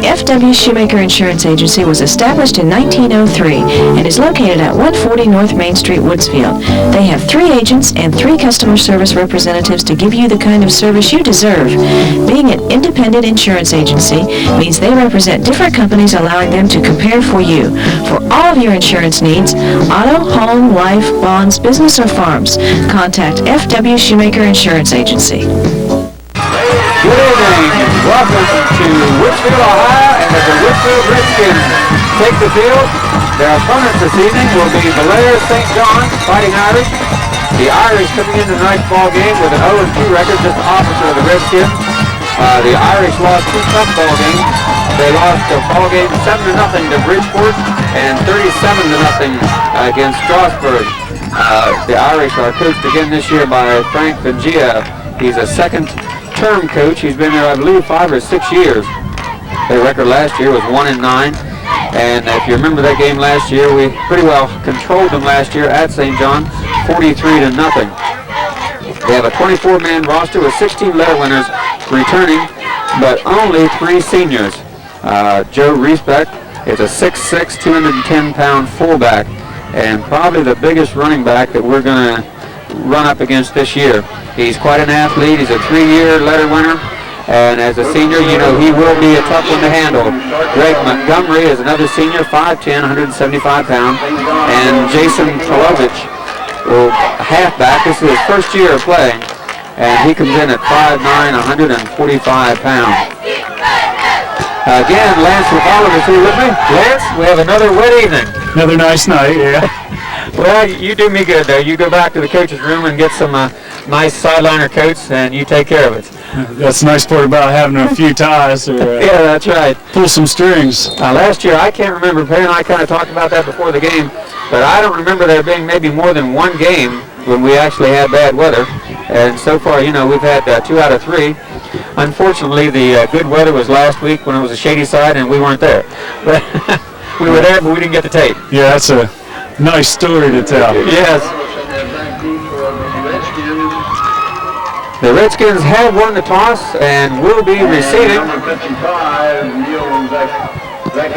The F.W. Shoemaker Insurance Agency was established in 1903 and is located at 140 North Main Street, Woodsfield. They have 3 agents and 3 customer service representatives to give you the kind of service you deserve. Being an independent insurance agency means they represent different companies, allowing them to compare for you. For all of your insurance needs, auto, home, life, bonds, business, or farms, contact F.W. Shoemaker Insurance Agency. Good evening, and welcome to Woodsfield, Ohio, and as the Woodsfield Redskins take the field, their opponents this evening will be Valera St. John fighting Irish. The Irish coming into tonight's ball game with an 0-2 record, just opposite of the Redskins. The Irish lost 2 tough ball games. They lost the ball game 7-0 to Bridgeport and 37-0 against Strasburg. The Irish are coached again this year by Frank Vangia. He's a second-term coach. He's been there, I believe, 5 or 6 years. Their record last year was 1-9. And if you remember that game last year, we pretty well controlled them last year at St. John, 43-0. They have a 24-man roster with 16 letter winners returning, but only 3 seniors. Joe Riesbeck is a 6'6", 210-pound fullback, and probably the biggest running back that we're going to run up against this year. He's quite an athlete. He's a 3-year letter winner, and as a senior, you know he will be a tough one to handle. Greg Montgomery is another senior, 5'10", 175 pounds, and Jason Trolovich, a halfback. This is his first year of playing, and he comes in at 5'9", 145 pounds. Again, Lance McCollum is here with me. Lance, we have another wet evening. Another nice night, yeah. Well, you do me good there. You go back to the coach's room and get some nice sideliner coats, and you take care of it. That's the nice part about having a few ties. Or, yeah, that's right. Pull some strings. Last year, I can't remember, Perry and I kind of talked about that before the game, but I don't remember there being maybe more than 1 game when we actually had bad weather. And so far, you know, we've had 2 out of 3. Unfortunately, the good weather was last week when it was a shady side and we weren't there. But we were there, but we didn't get the tape. Yeah, that's a nice story to tell. Yes. The Redskins have won the toss and will be receiving.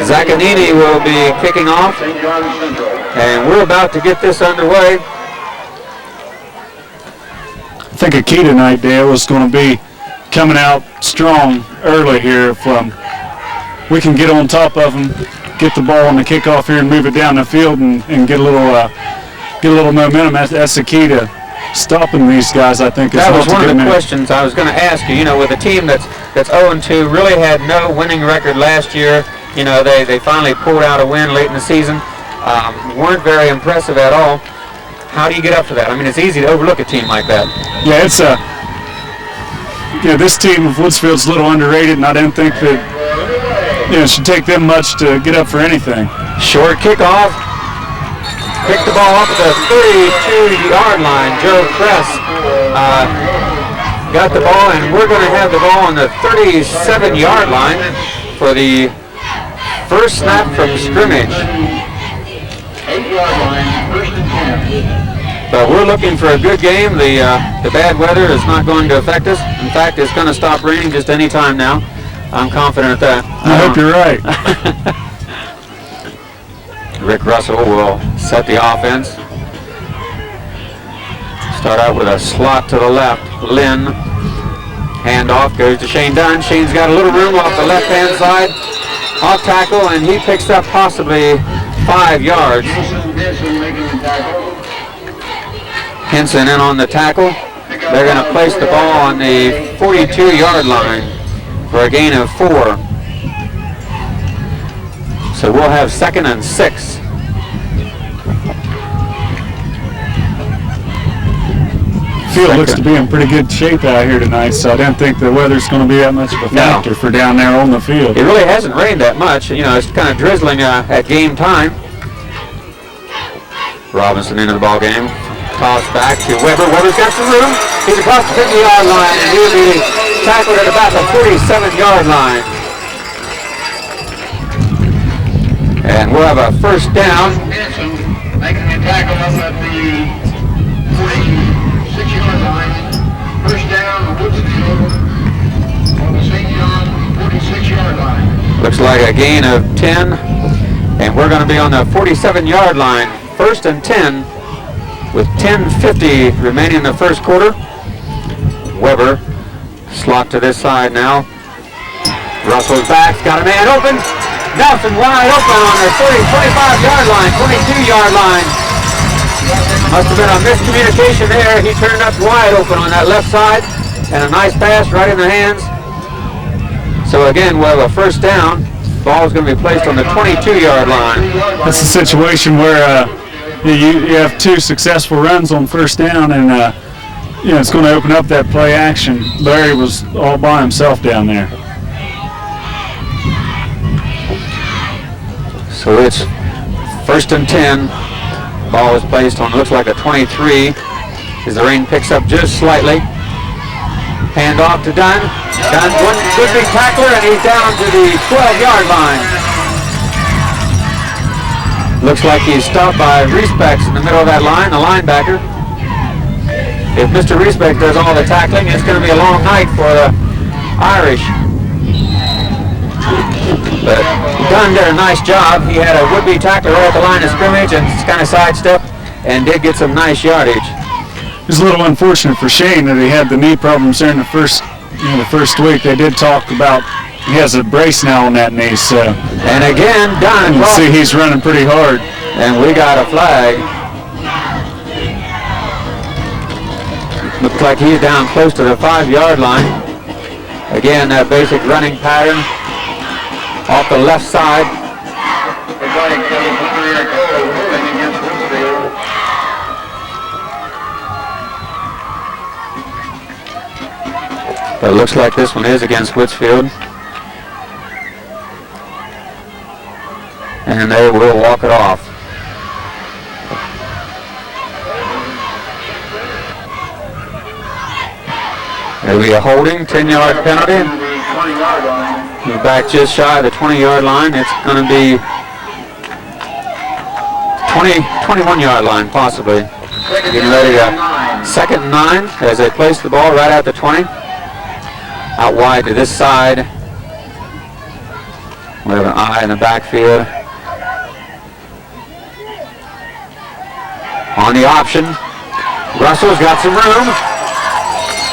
Zaccanini will be kicking off, and we're about to get this underway. I think a key tonight, Dale, is going to be coming out strong early here. If we can get on top of them, get the ball on the kickoff here and move it down the field and get a little momentum. That's the key to stopping these guys, I think. That was one of the questions I was going to ask you. You know, with a team that's 0-2, really had no winning record last year. You know, they finally pulled out a win late in the season. Weren't very impressive at all. How do you get up to that? I mean, it's easy to overlook a team like that. Yeah, it's this team of Woodsfield's a little underrated, and I didn't think that it should take them much to get up for anything. Short kickoff. Picked the ball up at the 32-yard line. Joe Kress got the ball, and we're going to have the ball on the 37-yard line for the first snap from scrimmage. 8-yard line, first and 10. But we're looking for a good game. The bad weather is not going to affect us. In fact, it's going to stop raining just any time now. I'm confident of that. I hope you're right. Rick Russell will set the offense. Start out with a slot to the left. Lynn. Handoff goes to Shane Dunn. Shane's got a little room off the left-hand side. Off tackle, and he picks up possibly 5 yards. Henson in on the tackle. They're going to place the ball on the 42-yard line for a gain of 4. So we'll have 2nd and 6. Field looks to be in pretty good shape out here tonight, so I didn't think the weather's going to be that much of a factor for down there on the field. It really hasn't rained that much. You know, it's kind of drizzling at game time. Robinson into the ball game. Toss back to Weber. Weber's got some room. He's across the 50-yard line, and he'll be tackled at about the 47-yard line. And we'll have a first down. Making a tackle up at the 46-yard line. First down, Woodsfield on the St. John 46-yard line. Looks like a gain of 10. And we're going to be on the 47-yard line. 1st and 10 with 10:50 remaining in the first quarter. Weber slot to this side now. Russell's back, got a man open. Nelson wide open on the 25-yard line, 22-yard line. Must have been a miscommunication there. He turned up wide open on that left side, and a nice pass right in the hands. So again, we'll have a first down. Ball is going to be placed on the 22-yard line. That's a situation where you have 2 successful runs on first down, and it's going to open up that play action. Larry was all by himself down there. So it's 1st and 10. Ball is placed on, looks like a 23, as the rain picks up just slightly. Hand off to Dunn. Dunn, one good big tackler, and he's down to the 12-yard line. Looks like he's stopped by Reespecs in the middle of that line, the linebacker. If Mr. Reespecs does all the tackling, it's going to be a long night for the Irish. But Dunn did a nice job. He had a would-be tackler right at the line of scrimmage and kind of sidestepped and did get some nice yardage. It was a little unfortunate for Shane that he had the knee problems during the first week. They did talk about he has a brace now on that knee. So. And again, Dunn. You can see he's running pretty hard. And we got a flag. Looks like he's down close to the 5-yard line. Again, that basic running pattern. Off the left side. But it looks like this one is against Woodsfield. And they will walk it off. There'll be a holding, 10-yard penalty. He's back just shy of the 20-yard line. It's going to be 21-yard line, possibly. Getting ready to 2nd and 9 as they place the ball right at the 20. Out wide to this side. We have an eye in the backfield. On the option. Russell's got some room.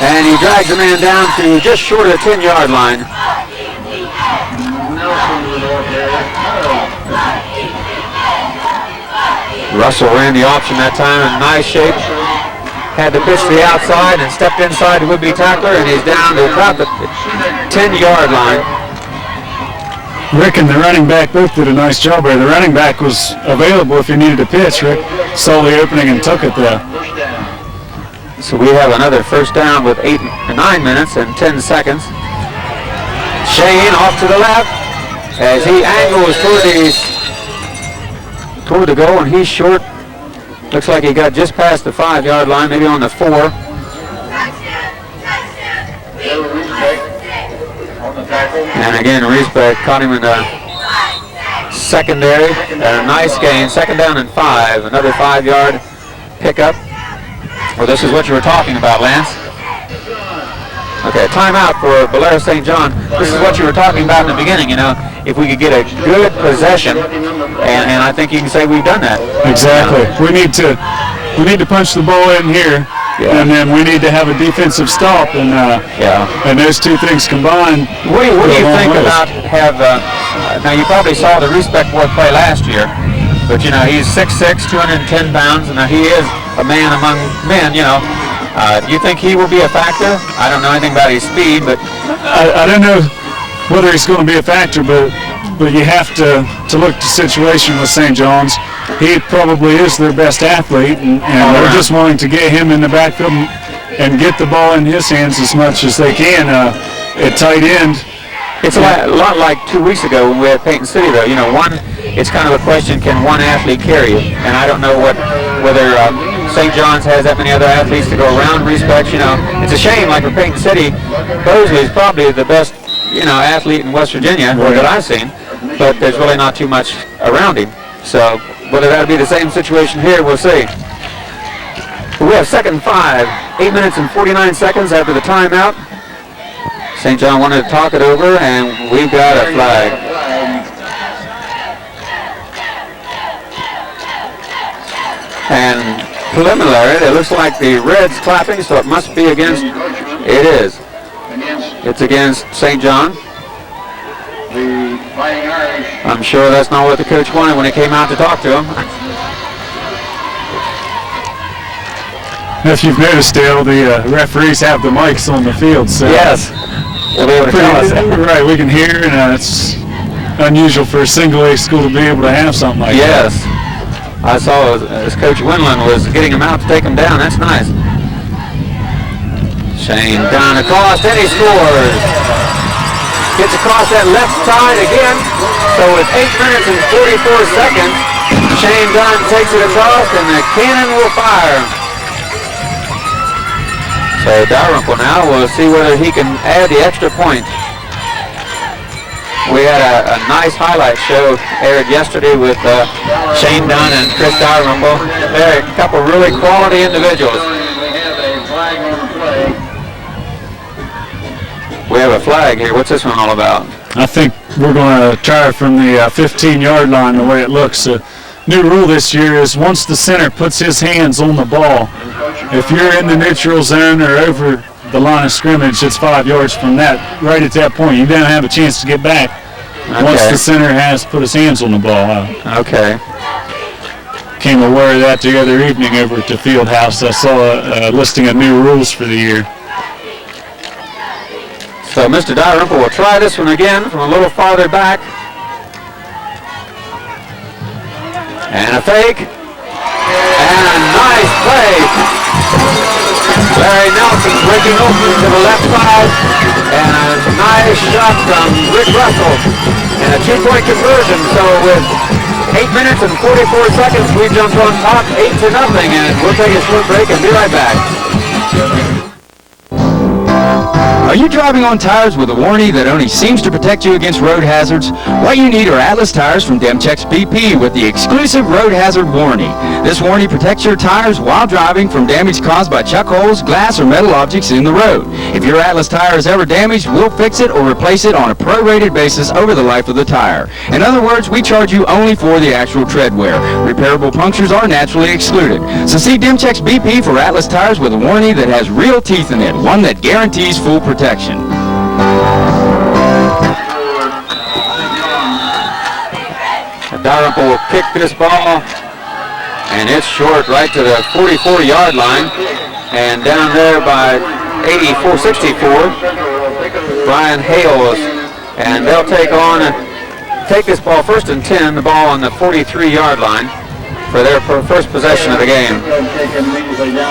And he drags the man down to just short of the 10-yard line. Russell ran the option that time in nice shape. Had the pitch to the outside and stepped inside the would-be tackler, and he's down to about the 10-yard line. Rick and the running back both did a nice job there. The running back was available if you needed to pitch. Rick saw the opening and took it there. So we have another first down with 9 minutes and 10 seconds. Shane off to the left as he angles toward the goal, and he's short. Looks like he got just past the 5-yard line, maybe on the 4. And again, Reesbeck caught him in the secondary. And a nice gain, 2nd down and 5. Another 5-yard pickup. Well, this is what you were talking about, Lance. Okay, timeout for Valera St. John. This is what you were talking about in the beginning, if we could get a good possession, and I think you can say we've done that. Exactly. We need to punch the ball in here, and then we need to have a defensive stop, and those two things combined. What do you think about now you probably saw the Reespeck boy play last year, but he's 6'6", 210 pounds, and he is a man among men, Do you think he will be a factor? I don't know anything about his speed, but I don't know whether he's going to be a factor, but you have to look at the situation with St. John's. He probably is their best athlete, and they're just wanting to get him in the backfield and get the ball in his hands as much as they can at tight end. It's a lot like 2 weeks ago when we had Peyton City, though. It's kind of a question, can one athlete carry it? And I don't know whether St. John's has that many other athletes to go around Reespeck. It's a shame, like for Peyton City, Bosley is probably the best, athlete in West Virginia that I've seen, but there's really not too much around him. So whether that'll be the same situation here, we'll see. We have 2nd and 5, 8 minutes and 49 seconds after the timeout. St. John wanted to talk it over, and we've got a flag. And preliminary, it looks like the Reds clapping, so it must be against, it is. It's against St. John. The Fighting Irish. I'm sure that's not what the coach wanted when he came out to talk to him. If you've noticed, Dale, the referees have the mics on the field, so Yes. We'll be able to tell us. right, we can hear, and it's unusual for a single A school to be able to have something like that. Yes. I saw as Coach Winland was getting him out to take him down. That's nice. Shane down across, and he scores. Gets across that left side again. So with 8 minutes and 44 seconds, Shane Dunn takes it across, and the cannon will fire. So Dalrymple now will see whether he can add the extra point. We had a nice highlight show aired yesterday with Shane Dunn and Chris Dalrymple. They're a couple really quality individuals. We have a flag here. What's this one all about? I think we're going to try it from the 15-yard line the way it looks. New rule this year is once the center puts his hands on the ball, if you're in the neutral zone or over the line of scrimmage, it's 5 yards from that. Right at that point, you don't have a chance to get back once the center has put his hands on the ball. Okay. Came aware of that the other evening over at the field house. I saw a listing of new rules for the year. So Mr. Dalrymple will try this one again from a little farther back. And a fake. And a nice play. Larry Nelson breaking open to the left side. And a nice shot from Rick Russell. And a 2-point conversion. So with 8 minutes and 44 seconds, we jumped on top 8-0. And we'll take a short break and be right back. Are you driving on tires with a warranty that only seems to protect you against road hazards? What you need are Atlas tires from Demchex BP with the exclusive road hazard warranty. This warranty protects your tires while driving from damage caused by chuck holes, glass, or metal objects in the road. If your Atlas tire is ever damaged, we'll fix it or replace it on a prorated basis over the life of the tire. In other words, we charge you only for the actual tread wear. Repairable punctures are naturally excluded. So see Demchex BP for Atlas tires with a warranty that has real teeth in it, one that guarantees full protection. Dalrymple will kick this ball, and it's short right to the 44-yard line, and down there by 64, Brian Hales, and they'll take this ball 1st and 10, the ball on the 43-yard line for their first possession of the game.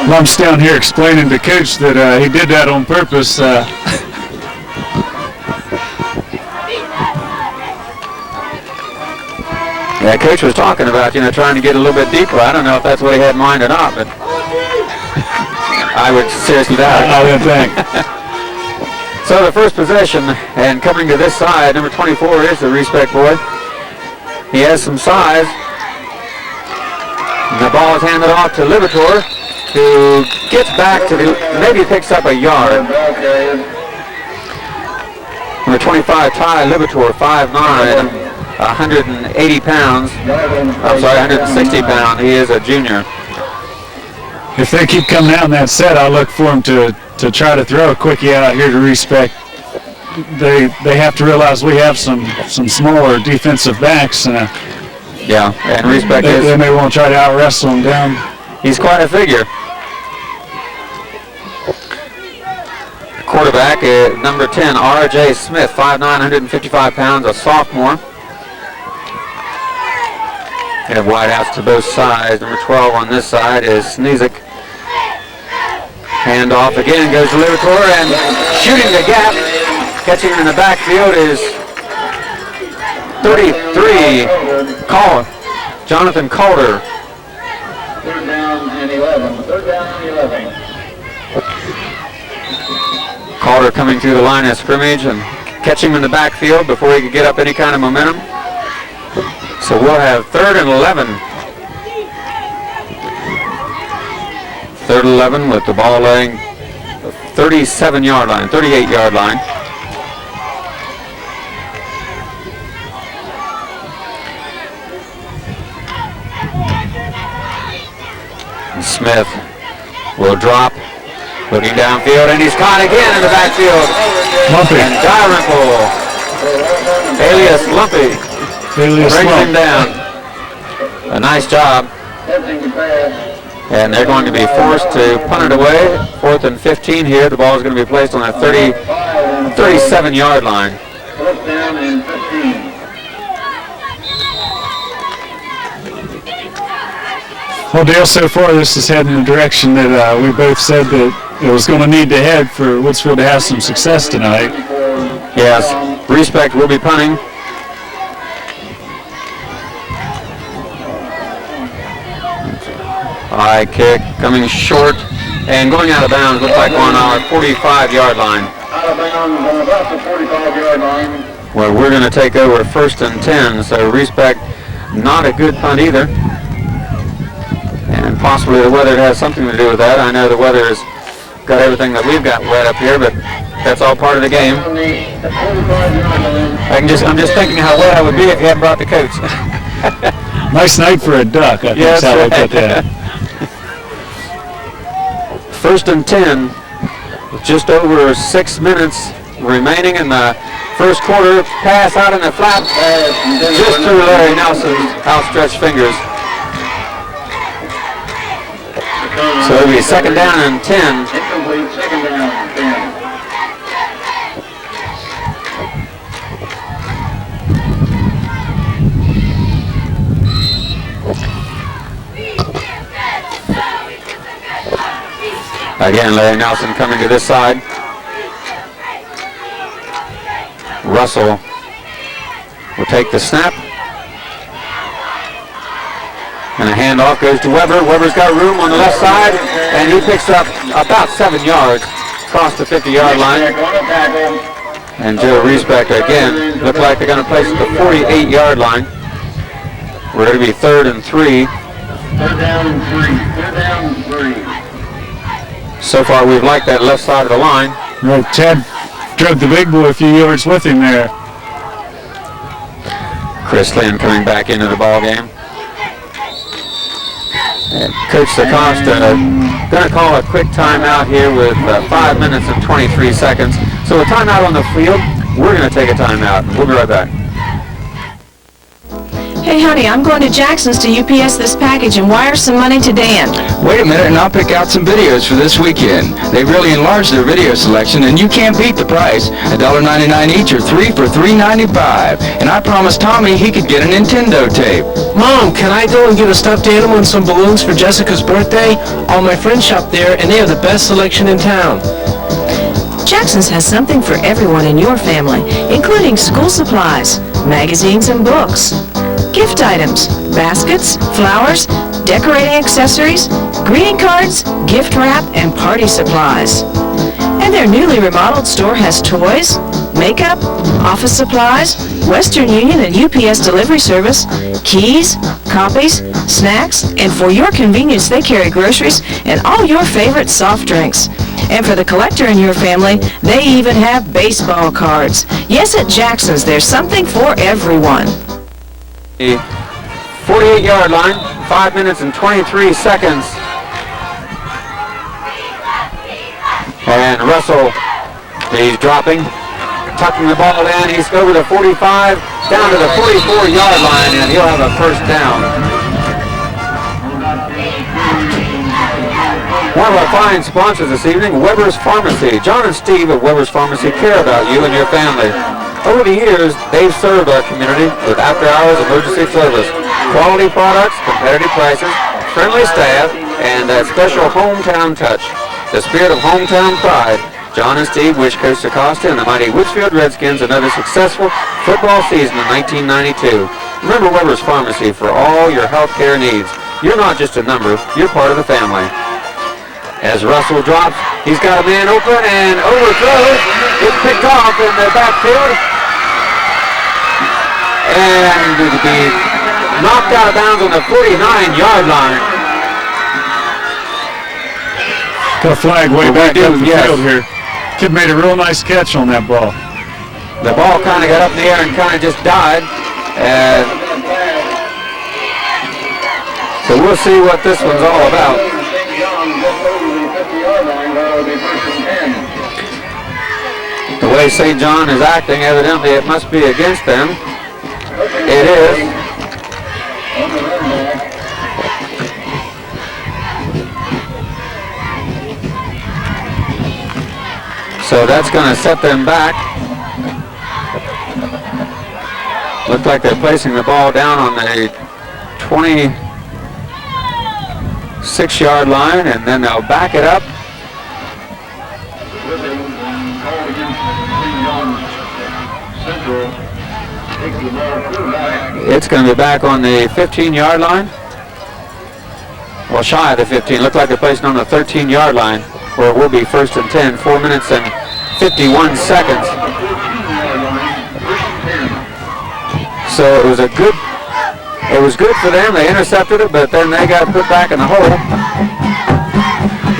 Lump's down here explaining to Coach that he did that on purpose. Yeah, Coach was talking about, trying to get a little bit deeper. I don't know if that's what he had in mind or not, but I would seriously doubt it. I would think. So the first possession, and coming to this side, number 24 is the Respect boy. He has some size. And the ball is handed off to Livertor, who gets back to maybe picks up a yard. Number 25, Ty Livertor, 5'9", 180 pounds. I'm sorry, 160 pounds. He is a junior. If they keep coming out in that set, I look for them to try to throw a quickie out here to Respect. They have to realize we have some smaller defensive backs. Yeah, and Respect they may want to try to out-wrestle him down. He's quite a figure. Quarterback, number 10, R.J. Smith, 5'9", 155 pounds, a sophomore. They have wideouts to both sides. Number 12 on this side is Sneezik. Hand off again, goes to Livertor, and shooting the gap. Catching in the backfield is 33, Jonathan Calder. 3rd down and 11. 3rd down and 11. Calder coming through the line of scrimmage and catching him in the backfield before he could get up any kind of momentum. So we'll have 3rd and 11. 3rd and 11 with the ball laying 37-yard line, 38-yard line. Smith will drop, looking downfield, and he's caught again in the backfield. Lumpy. And Dalrymple, alias Lumpy, brings him down. A nice job. And they're going to be forced to punt it away. 4th and 15 here. The ball is going to be placed on the 37-yard line. 4th down and 15. Well, Dale, so far this is heading in the direction that we both said that it was going to need to head for Woodsfield to have some success tonight. Yes, Respect will be punting. High kick coming short and going out of bounds. Looks like on our 45-yard line. Out of bounds on about the 45-yard line. Well, we're going to take over 1st and 10, so Respect not a good punt either. And possibly the weather has something to do with that. I know the weather has got everything that we've got wet up here, but that's all part of the game. I'm just thinking how wet I would be if you hadn't brought the coats. Nice night for a duck, I think is how I put that. 1st and 10, with just over 6 minutes remaining in the first quarter. Pass out in the flat, just through Larry Nelson's outstretched fingers. So it'll be 2nd down and 10. Incomplete, 2nd down and 10. Again, Larry Nelson coming to this side. Russell will take the snap. And a handoff goes to Weber. Weber's got room on the left side, and he picks up about 7 yards across the 50-yard line. And Joe Respect again look like they're going to place at the 48-yard line. We're going to be 3rd and 3. 3rd down and 3. 3rd down and 3. So far, we've liked that left side of the line. Well, Chad drove the big boy a few yards with him there. Chris Lynn coming back into the ball game. And Coach Acosta going to call a quick timeout here with 5 minutes and 23 seconds. So a timeout on the field. We're going to take a timeout. We'll be right back. Hey, honey, I'm going to Jackson's to UPS this package and wire some money to Dan. Wait a minute and I'll pick out some videos for this weekend. They've really enlarged their video selection and you can't beat the price. $1.99 each or 3 for $3.95. And I promised Tommy he could get a Nintendo tape. Mom, can I go and get a stuffed animal and some balloons for Jessica's birthday? All my friends shop there and they have the best selection in town. Jackson's has something for everyone in your family, including school supplies, magazines and books, gift items, baskets, flowers, decorating accessories, greeting cards, gift wrap, and party supplies. And their newly remodeled store has toys, makeup, office supplies, Western Union and UPS delivery service, keys, copies, snacks, and for your convenience they carry groceries and all your favorite soft drinks. And for the collector in your family, they even have baseball cards. Yes, at Jackson's, there's something for everyone. The 48-yard line, 5 minutes and 23 seconds. And Russell, he's dropping, tucking the ball in. He's over the 45, down to the 44-yard line, and he'll have a 1st down. One of our fine sponsors this evening, Weber's Pharmacy. John and Steve of Weber's Pharmacy care about you and your family. Over the years, they've served our community with after-hours emergency service, quality products, competitive prices, friendly staff, and that special hometown touch. The spirit of hometown pride. John and Steve wish Coach Acosta and the mighty Woodsfield Redskins another successful football season in 1992. Remember Weber's Pharmacy for all your health care needs. You're not just a number, you're part of the family. As Russell drops, he's got a man open and overthrows. It's picked off in the backfield. And it'll be knocked out of bounds on the 49-yard line. Got a flag way back up the field here. Kid made a real nice catch on that ball. The ball kind of got up in the air and kind of just died. And so we'll see what this one's all about. it'll be first and 10. The way St. John is acting, evidently it must be against them. It is. On the run back. So that's going to set them back. Looks like they're placing the ball down on the 26-yard line, and then they'll back it up. It's going to be back on the 15-yard line. Well, shy of the 15. Looked like they're placing on the 13-yard line, where it will be first and 10. 4 minutes and 51 seconds. So it was good for them. They intercepted it, but then they got put back in the hole.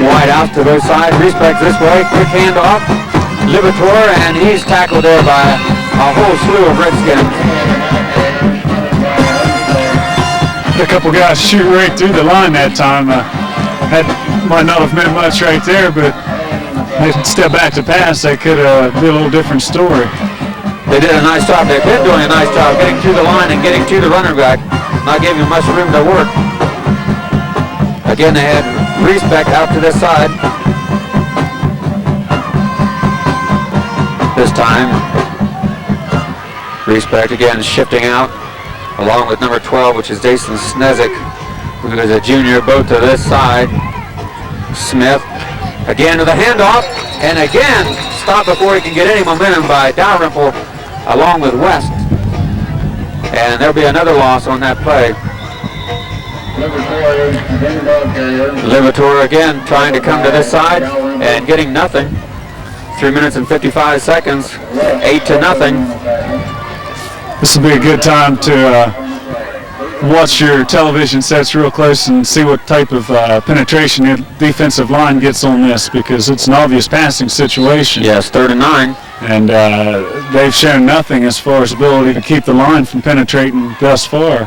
Wide out to their side. Respects this way. Quick handoff. Libator, and he's tackled there by a whole slew of Redskins. A couple guys shoot right through the line that time. That might not have meant much right there, but they step back to pass. That could be a little different story. They did a nice job. They've been doing a nice job getting to the line and getting to the running back. Not giving him much room to work. Again, they had Respect out to this side. This time, Respect again shifting out, along with number 12, which is Jason Snezik, who is a junior, both to this side. Smith again to the handoff, and again stopped before he can get any momentum by Dalrymple along with West. And there'll be another loss on that play. Libator again trying to come to this side and getting nothing. 3 minutes and 55 seconds, 8-0. This will be a good time to watch your television sets real close and see what type of penetration the defensive line gets on this, because it's an obvious passing situation. Yes, 3rd and 9. And they've shown nothing as far as ability to keep the line from penetrating thus far.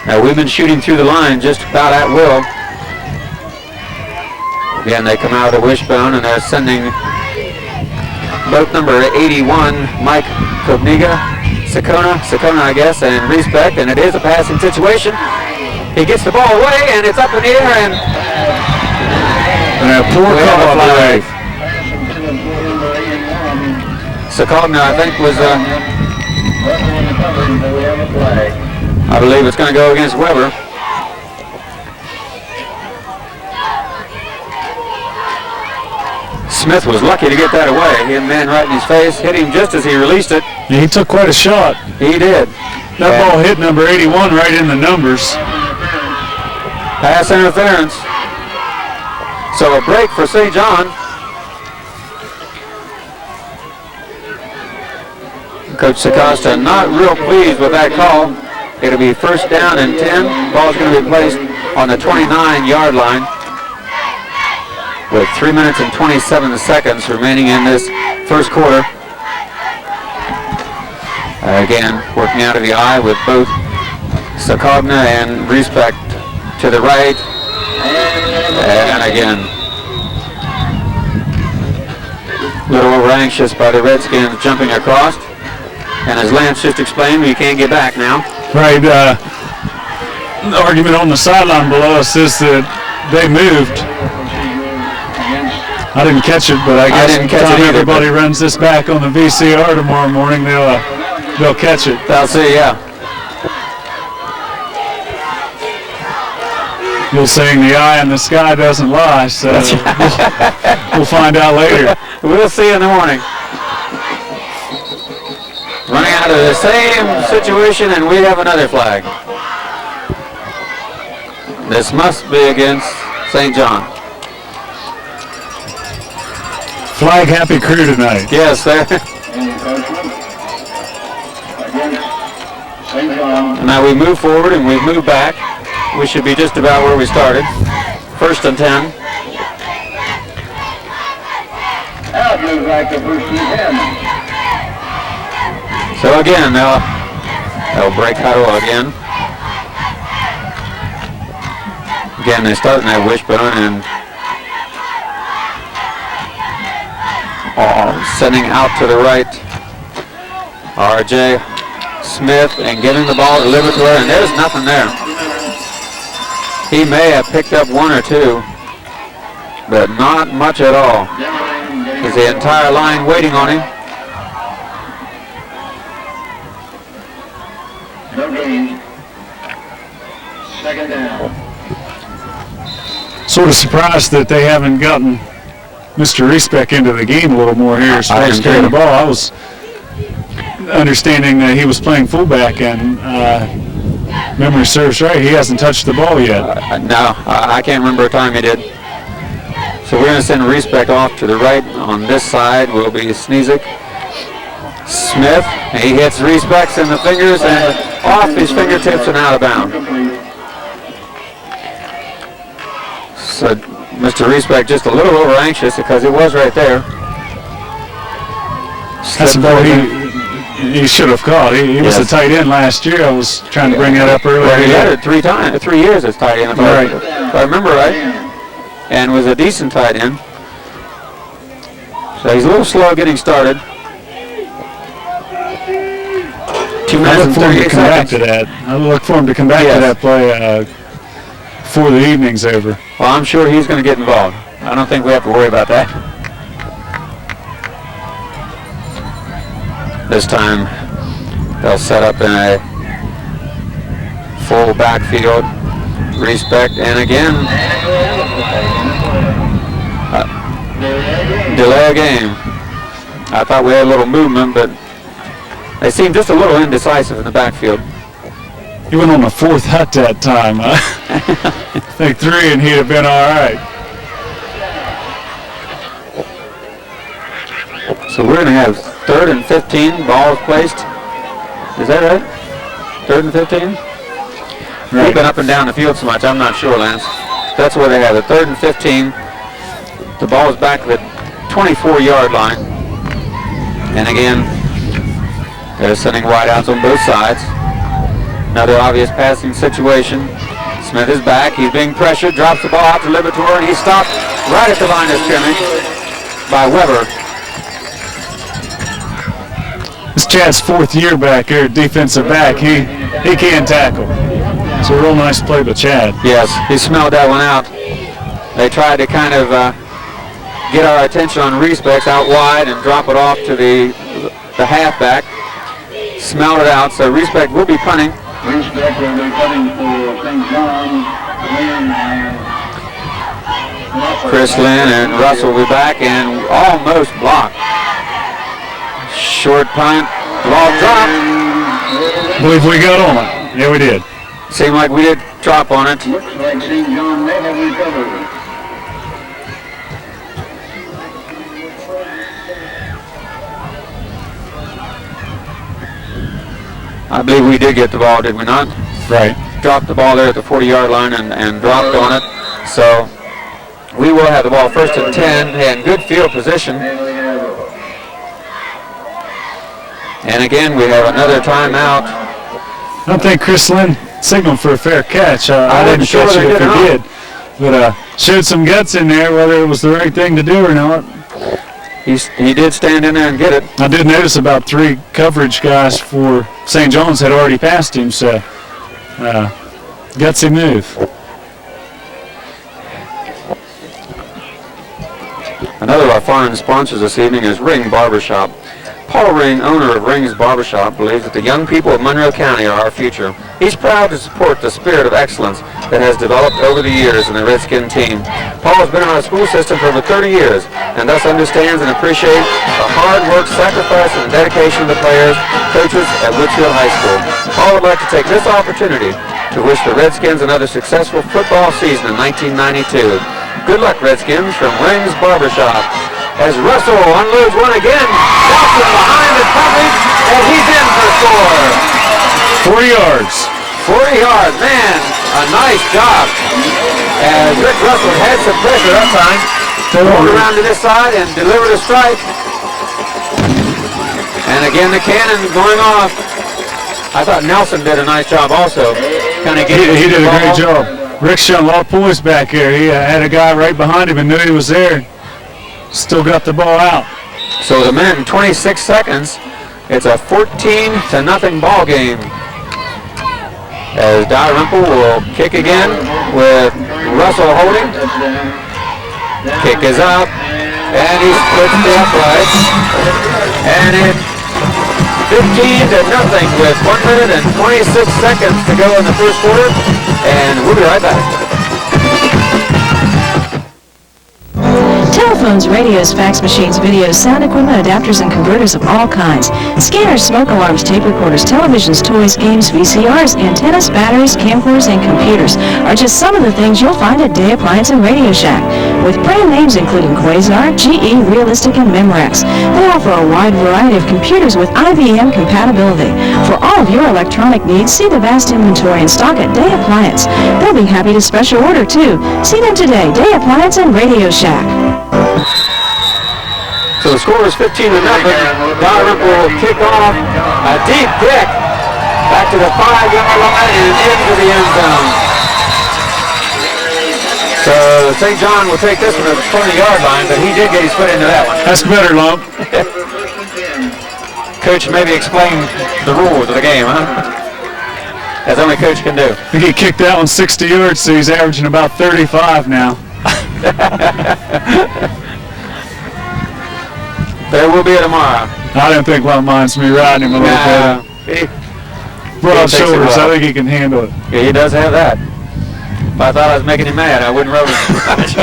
Now we've been shooting through the line just about at will. Again, they come out of the wishbone and they're sending both number 81, Mike Kobniga, Sakona I guess, and Respect, and it is a passing situation. He gets the ball away and it's up in the air, and a poor call play. Sakona, I think, was I believe it's going to go against Weber. Smith was lucky to get that away. He had a man right in his face, hit him just as he released it. Yeah, he took quite a shot. He did. That ball hit number 81 right in the numbers. Pass interference. So a break for St. John. Coach Sacosta not real pleased with that call. It'll be first down and 10. Ball's going to be placed on the 29-yard line with 3 minutes and 27 seconds remaining in this first quarter. Again, working out of the eye with both Sakogna and Respect to the right. And again, a little over anxious by the Redskins jumping across. And as Lance just explained, we can't get back now. Right. The argument on the sideline below us is that they moved. I didn't catch it, but I guess by the time everybody runs this back on the VCR tomorrow morning, they'll catch it. They'll see, yeah. You'll saying the eye in the sky doesn't lie, so we'll find out later. We'll see in the morning. Running out of the same situation, and we have another flag. This must be against St. John. Flag happy crew tonight. Yes, sir. Now we move forward and we move back. We should be just about where we started. First and 10. Out moves back to first and 10. So again, they'll break huddle again. Again, they're starting that wishbone and sending out to the right. R.J. Smith and giving the ball to Libertor, and there's nothing there. He may have picked up one or two, but not much at all. Is the entire line waiting on him? No gain. Second down. Sort of surprised that they haven't gotten Mr. Reesbeck into the game a little more here as far as carrying the ball. I was understanding that he was playing fullback, and memory serves right, he hasn't touched the ball yet. No, I can't remember a time he did. So we're going to send Reesbeck off to the right. On this side will be Sneezik. Smith, and he hits Reesbeck in the fingers and off his fingertips and out of bounds. So Mr. Reesbeck just a little over anxious because it was right there. That's a ball he should have caught. He was a tight end last year. I was trying to bring that up earlier. Well, he had it 3 years as tight end, if I remember right, and was a decent tight end. So he's a little slow getting started. 2 minutes and 38 seconds. I look for him to come back to that play before the evening's over. Well, I'm sure he's going to get involved. I don't think we have to worry about that. This time they'll set up in a full backfield. Respect, and again, delay a game. I thought we had a little movement, but they seemed just a little indecisive in the backfield. He went on the 4th hut that time. I think 3 and he'd have been all right. So we're going to have 3rd and 15, balls placed. Is that right? 3rd and 15? Right. We've been up and down the field so much, I'm not sure, Lance. That's where they have it, 3rd and 15. The ball is back to the 24-yard line. And again, they're sending wideouts on both sides. Another obvious passing situation. Smith is back, he's being pressured, drops the ball out to Libertor, and he's stopped right at the line of scrimmage by Weber. This Chad's 4th year back here, defensive back. He can't tackle. It's a real nice play by Chad. Yes, he smelled that one out. They tried to kind of get our attention on Reesbeck out wide and drop it off to the halfback. Smelled it out, so Reesbeck will be punting. Reesbeck will be punting for St. John. Chris Lynn and Russell will be back and almost blocked. Short punt, ball dropped. I believe we got on it. Yeah, we did. Seemed like we did drop on it. Looks like St. John may have recovered. I believe we did get the ball, did we not? Right. Dropped the ball there at the 40-yard line and dropped on it. So we will have the ball 1st and 10 and good field position. And again, we have another timeout. I don't think Chris Lynn signaled for a fair catch. I didn't catch it if he did. But showed some guts in there, whether it was the right thing to do or not. He did stand in there and get it. I did notice about 3 coverage guys for St. John's had already passed him, so gutsy move. Another of our fine sponsors this evening is Ring Barbershop. Paul Ring, owner of Ring's Barbershop, believes that the young people of Monroe County are our future. He's proud to support the spirit of excellence that has developed over the years in the Redskin team. Paul has been in our school system for over 30 years and thus understands and appreciates the hard work, sacrifice, and dedication of the players, coaches at Woodsfield High School. Paul would like to take this opportunity to wish the Redskins another successful football season in 1992. Good luck, Redskins, from Ring's Barbershop. As Russell unloads one again, Nelson behind the coverage, and he's in for a score. 40 yards. 40 yards, man, a nice job. As Rick Russell had some pressure that time, rolled around to this side and delivered a strike. And again, the cannon going off. I thought Nelson did a nice job also. Kind of He did a great job. Rick's showing a lot of poise back here. He had a guy right behind him and knew he was there. Still got the ball out. So the minute and 26 seconds, it's a 14-0 ball game. As Dalrymple will kick again with Russell holding. Kick is up, and he splits the upright. And it's 15-0 with 1 minute and 26 seconds to go in the first quarter. And we'll be right back. Telephones, radios, fax machines, videos, sound equipment, adapters, and converters of all kinds. Scanners, smoke alarms, tape recorders, televisions, toys, games, VCRs, antennas, batteries, camcorders, and computers are just some of the things you'll find at Day Appliance and Radio Shack. With brand names including Quasar, GE, Realistic, and Memorex, they offer a wide variety of computers with IBM compatibility. For all of your electronic needs, see the vast inventory in stock at Day Appliance. They'll be happy to special order, too. See them today, Day Appliance and Radio Shack. So the score is 15-0. Dalrymple will kick off a deep kick back to the 5-yard line and into the end zone. So St. John will take this one to the 20-yard line, but he did get his foot into that one. That's better, Lump. Coach, maybe explain the rules of the game, huh? As only Coach can do. I think he kicked that one 60 yards, so he's averaging about 35 now. There will be a tomorrow. I don't think Lump minds me riding him a little bit. Broad shoulders, I think he can handle it. Yeah, he does have that. If I thought I was making him mad, I wouldn't roll him too much.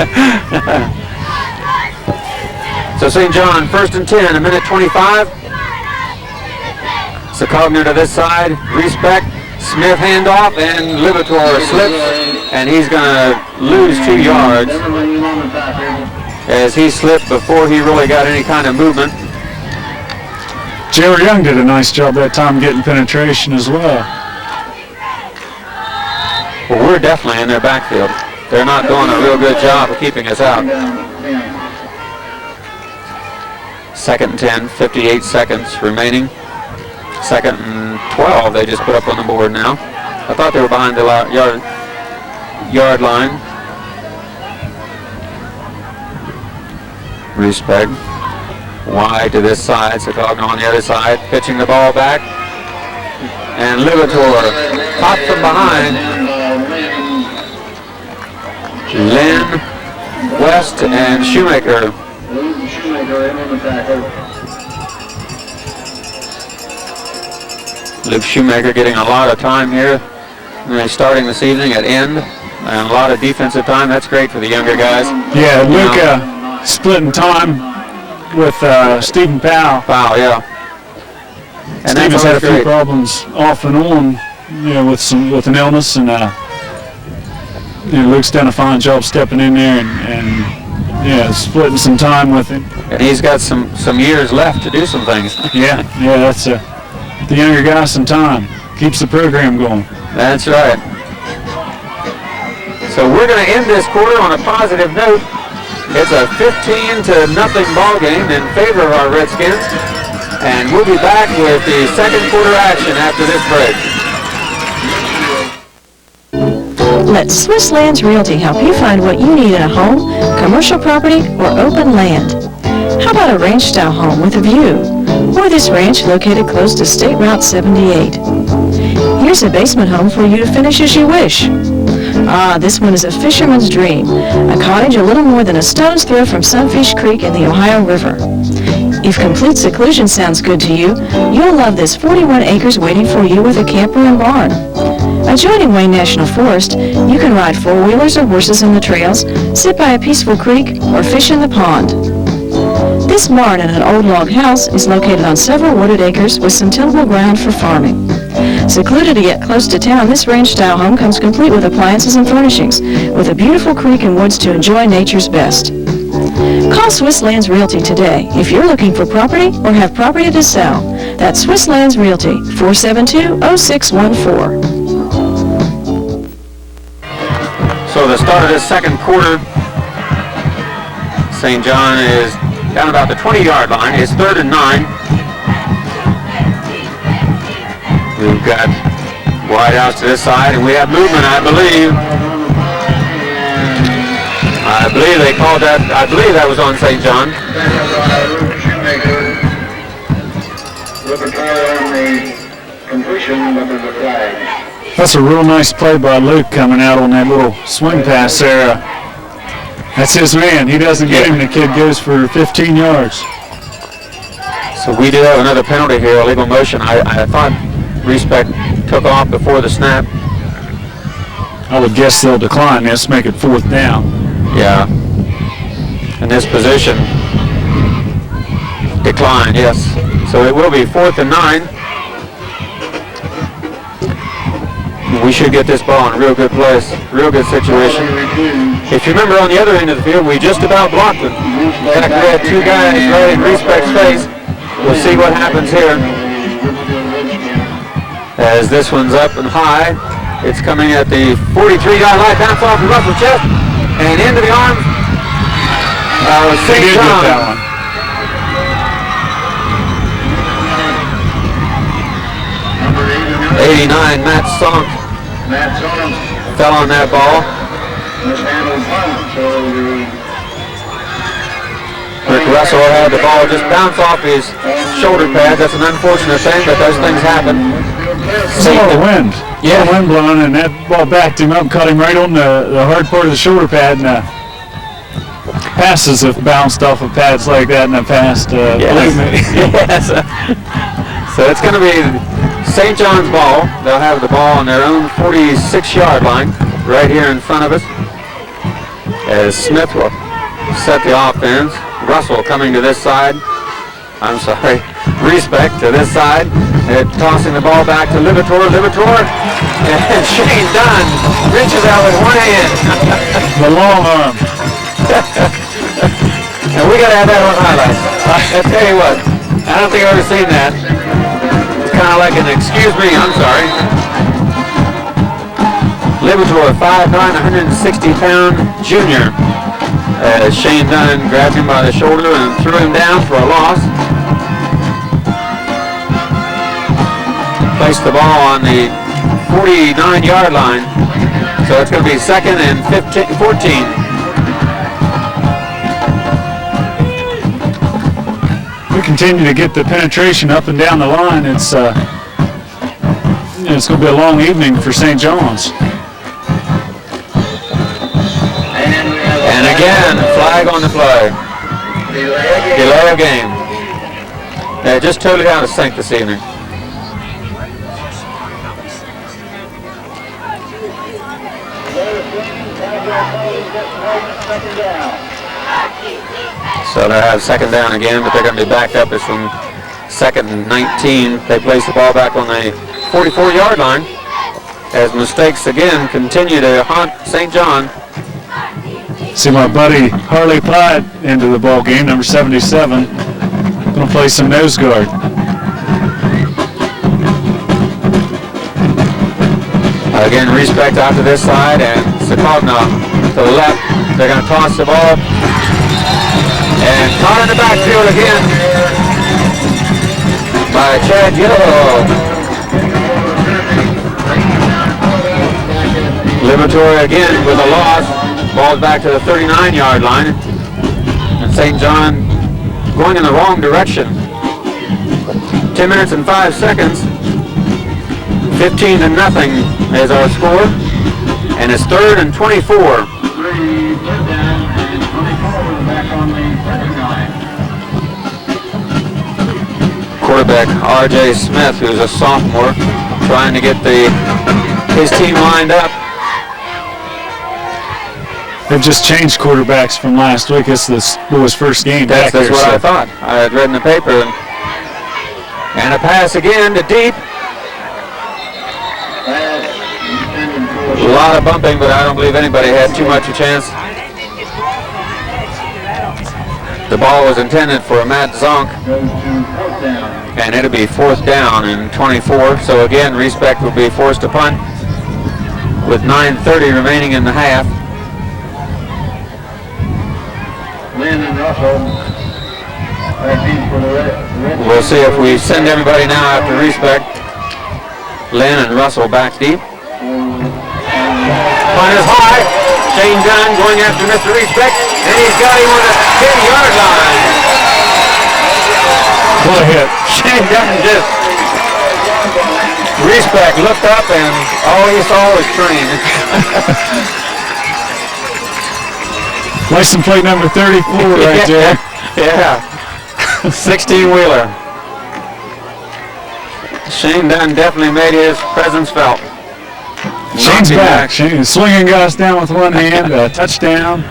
So St. John, 1st and 10, a minute 25. Secogner to this side, Respect, Smith handoff, and Libator slips, and he's going to lose 2 yards as he slipped before he really got any kind of movement. Jerry Young did a nice job that time getting penetration as well. Well, we're definitely in their backfield. They're not doing a real good job of keeping us out. 2nd and 10, 58 seconds remaining. 2nd and 12 they just put up on the board now. I thought they were behind the yard line. Respect. Wide to this side, Secogner on the other side, pitching the ball back. And Libator popped from behind. Lynn, West, and Shoemaker. Luke Shoemaker getting a lot of time here. Starting this evening at end. And a lot of defensive time. That's great for the younger guys. Yeah, Luke splitting time with Stephen Powell. Powell, yeah. And Stephen's had a few problems off and on, with an illness, and Luke's done a fine job stepping in there and splitting some time with him. And he's got some years left to do some things. yeah, that's the younger guy some time. Keeps the program going. That's right. So we're going to end this quarter on a positive note. It's a 15-0 ball game in favor of our Redskins. And we'll be back with the second quarter action after this break. Let Swiss Lands Realty help you find what you need in a home, commercial property, or open land. How about a ranch-style home with a view? Or this ranch located close to State Route 78. Here's a basement home for you to finish as you wish. This one is a fisherman's dream. A cottage a little more than a stone's throw from Sunfish Creek and the Ohio River. If complete seclusion sounds good to you, you'll love this 41 acres waiting for you with a camper and barn. Adjoining Wayne National Forest, you can ride four-wheelers or horses in the trails, sit by a peaceful creek, or fish in the pond. This barn in an old log house is located on several wooded acres with some tillable ground for farming. Secluded yet close to town, this ranch-style home comes complete with appliances and furnishings, with a beautiful creek and woods to enjoy nature's best. Call Swiss Lands Realty today if you're looking for property or have property to sell. That's Swiss Lands Realty, 472-0614. So the start of this second quarter, St. John is down about the 20-yard line. It's 3rd and 9. We've got wide outs to this side, and we have movement, I believe. I believe they called that, I believe that was on St. John. That's a real nice play by Luke coming out on that little swing pass there. That's his man. He doesn't get him. The kid goes for 15 yards. So we do have another penalty here, illegal motion. I thought Respect took off before the snap. I would guess they'll decline this, make it 4th down. Yeah. In this position. Decline, yes. So it will be 4th and 9. We should get this ball in a real good place, real good situation. If you remember on the other end of the field, we just about blocked them. In fact, we had 2 guys right in Respect's face. We'll see what happens here. As this one's up and high, it's coming at the 43-yard line, bounce off the Russell's chest, and into the arms of St. John. 89, Matt Sonk fell on that ball. Rick Russell had the ball just bounce off his shoulder pads. That's an unfortunate thing, but those things happen. It's a lot of wind. Yeah, wind blowing, and that ball backed him up, caught him right on the hard part of the shoulder pad. And passes have bounced off of pads like that in the past. Believe me. Yes. So it's going to be St. John's ball. They'll have the ball on their own 46-yard line right here in front of us. As Smith will set the offense. Russell coming to this side. I'm sorry. Respect to this side. And tossing the ball back to Livertor. And Shane Dunn reaches out with one hand. The long arm. And we got to have that on highlights. I tell you what, I don't think I've ever seen that. It's kind of like an excuse me, I'm sorry. Livertor, 5'9", 160-pound junior. As Shane Dunn grabbed him by the shoulder and threw him down for a loss. Placed the ball on the 49-yard line. So it's going to be 2nd and 14. We continue to get the penetration up and down the line. It's going to be a long evening for St. John's. And again, flag on the play. Delay of game. They're just totally out of sync this evening. So they'll have 2nd down again, but they're going to be backed up. It's from 2nd and 19. They place the ball back on the 44-yard line as mistakes again continue to haunt St. John. See my buddy Harley Pye into the ball game, number 77. Going to play some nose guard. Again, Respect out to this side, and Sakogna to the left. They're going to toss the ball. And caught in the backfield again by Chad Yellow. Livertor again with a loss. Ball back to the 39-yard line. And St. John going in the wrong direction. 10 minutes and 5 seconds. 15-0 is our score. And it's 3rd and 24. Quarterback R.J. Smith, who's a sophomore, trying to get his team lined up. They've just changed quarterbacks from last week. It's this boy's first game back That's here, what I thought. I had read in the paper. And a pass again to deep. A lot of bumping, but I don't believe anybody had too much a chance. The ball was intended for Matt Zonk. And it'll be 4th down and 24. So again, Respect will be forced to punt with 9:30 remaining in the half. We'll see if we send everybody now after Respect. Lynn and Russell back deep. Punt is high. Shane Dunn going after Mr. Respect, and he's got him on the 10-yard line. What a hit. Shane Dunn just, Respect looked up and all he saw was train. License plate number 34 right there. Yeah. 16-wheeler. Shane Dunn definitely made his presence felt. Shane's back. Shane swinging guys down with one hand. Touchdown.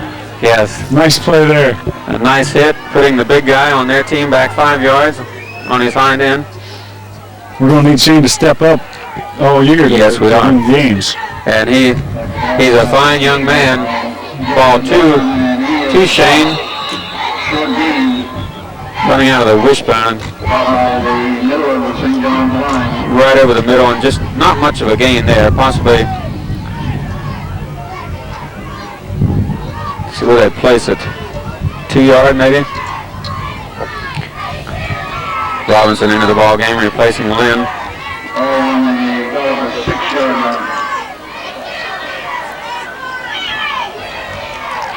Yes. Nice play there. A nice hit, putting the big guy on their team back 5 yards on his hind end. We're going to need Shane to step up all year. Yes, we are. In games. And he's a fine young man. Ball to Shane. Running out of the wishbone. Right over the middle, and just not much of a gain there. Possibly. See where they place it. 2 yard maybe. Robinson into the ball game, replacing Lynn.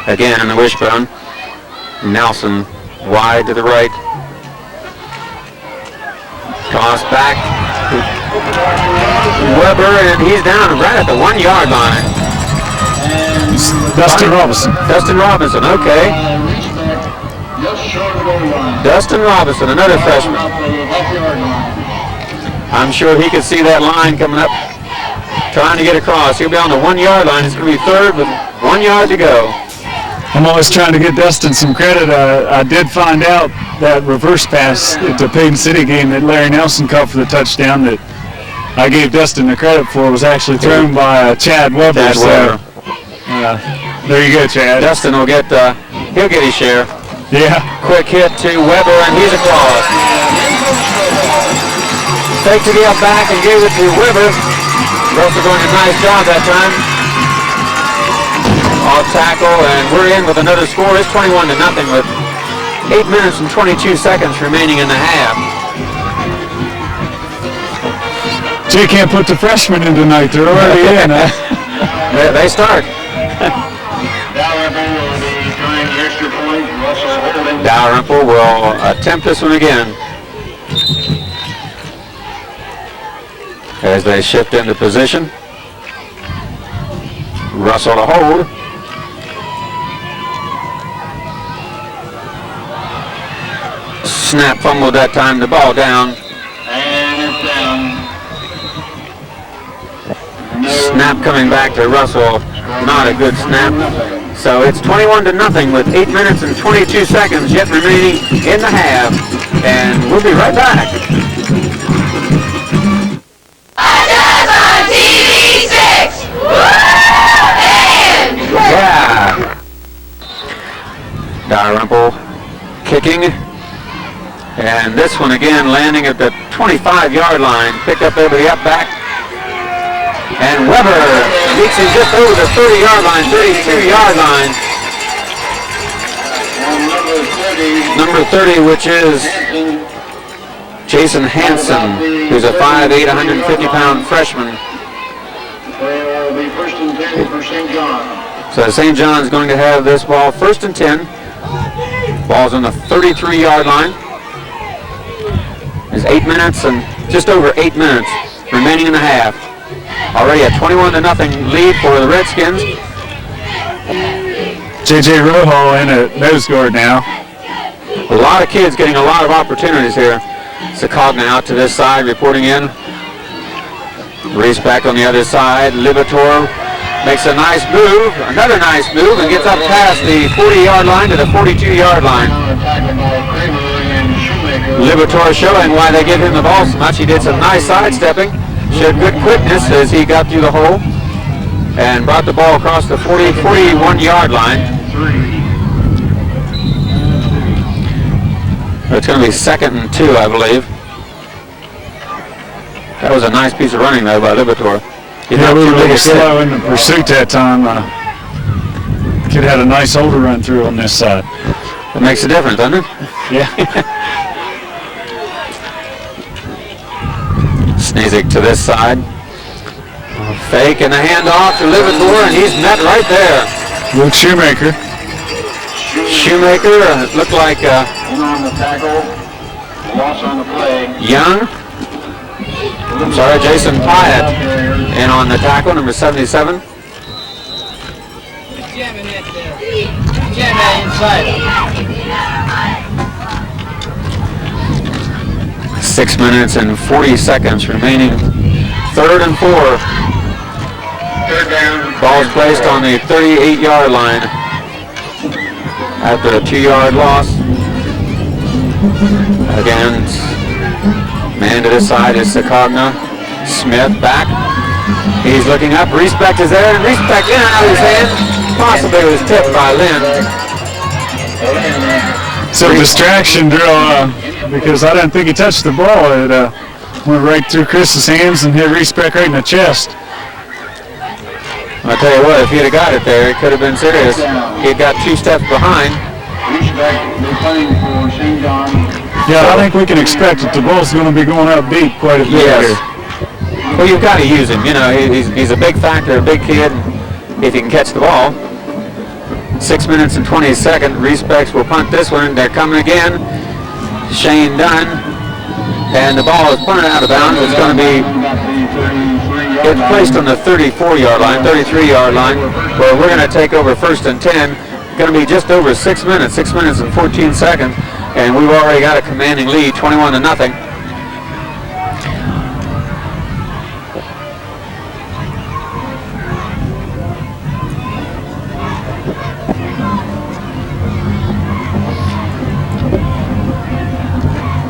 Again in the wishbone. Nelson wide to the right. Toss back. Weber, and he's down right at the 1 yard line. Dustin Robinson. Dustin Robinson, okay. Dustin Robinson, another freshman. I'm sure he could see that line coming up, trying to get across. He'll be on the 1 yard line. It's going to be third with 1 yard to go. I'm always trying to get Dustin some credit. I did find out that reverse pass at the Payton City game that Larry Nelson caught for the touchdown that I gave Dustin the credit for was actually thrown by Chad Weber. Chad Weber. There you go, Chad. Dustin will get, he'll get his share. Yeah. Quick hit to Weber, and he's across. Fake to the up back and gave it to Weber. Russell doing a nice job that time. Off tackle, and we're in with another score. It's 21-0 with 8 minutes and 22 seconds remaining in the half. Jay can't put the freshmen in tonight. They're already in. They start. Dalrymple will attempt this one again. As they shift into position. Russell to hold. Snap fumbled that time, the ball down. And it's down. Snap coming back to Russell, not a good snap. So it's 21-0 with 8 minutes and 22 seconds yet remaining in the half. And we'll be right back. Yeah. Dalrymple kicking. And this one again landing at the 25-yard line. Picked up over the up back. And Weber beats him just over the 30-yard line, 32-yard line. Number 30, which is Jason Hansen, who's a 5'8", 150-pound freshman. Will be first and 10 for St. John. So St. John's going to have this ball first and 10. Ball's on the 33-yard line. There's 8 minutes and just over 8 minutes remaining in the half. Already a 21-0 lead for the Redskins. J.J. Rojo in at nose guard now. A lot of kids getting a lot of opportunities here. Sakogna out to this side, reporting in. Reese back on the other side. Libator makes a nice move, another nice move, and gets up past the 40-yard line to the 42-yard line. Libator showing why they give him the ball so much. He did some nice sidestepping, showed good quickness as he got through the hole, and brought the ball across the 41-yard line. It's going to be 2nd and 2, I believe. That was a nice piece of running there by Libator. Yeah, we were a little slow in the pursuit that time. Kid had a nice shoulder run through on this side. It makes a difference, doesn't it? Yeah. Snezik to this side. Fake and a handoff to Libator, and he's met right there. Luke Shoemaker. Shoemaker looked like In on the tackle. Loss on the play. Young. I'm sorry, Jason Pyatt in on the tackle, number 77. Jamming it there. Jam that inside. 6 minutes and 40 seconds remaining. 3rd and 4. Third down. Ball is placed on the 38-yard line after a 2-yard loss. Again, man to the side is Sakagna. Smith back. He's looking up. Respect is there. And Respect in and out of his hand. Possibly was tipped by Lynn. So distraction drill, because I didn't think he touched the ball. It went right through Chris's hands and hit Respect right in the chest. I'll tell you what, if he'd have got it there, it could have been serious. He had got 2 steps behind. Respect, they're playing for St. John. Yeah, I think we can expect that the ball's going to be going up deep quite a bit Yes. here. Well, you've got to use him. You know, he's a big factor, a big kid. If he can catch the ball. 6 minutes and 20 seconds. Respects will punt this one. They're coming again. Shane Dunn. And the ball is punted out of bounds. It's going to be placed on the 34-yard line, 33-yard line, where we're going to take over 1st and 10. Going to be just over 6 minutes, 6 minutes and 14 seconds. And we've already got a commanding lead, 21-0.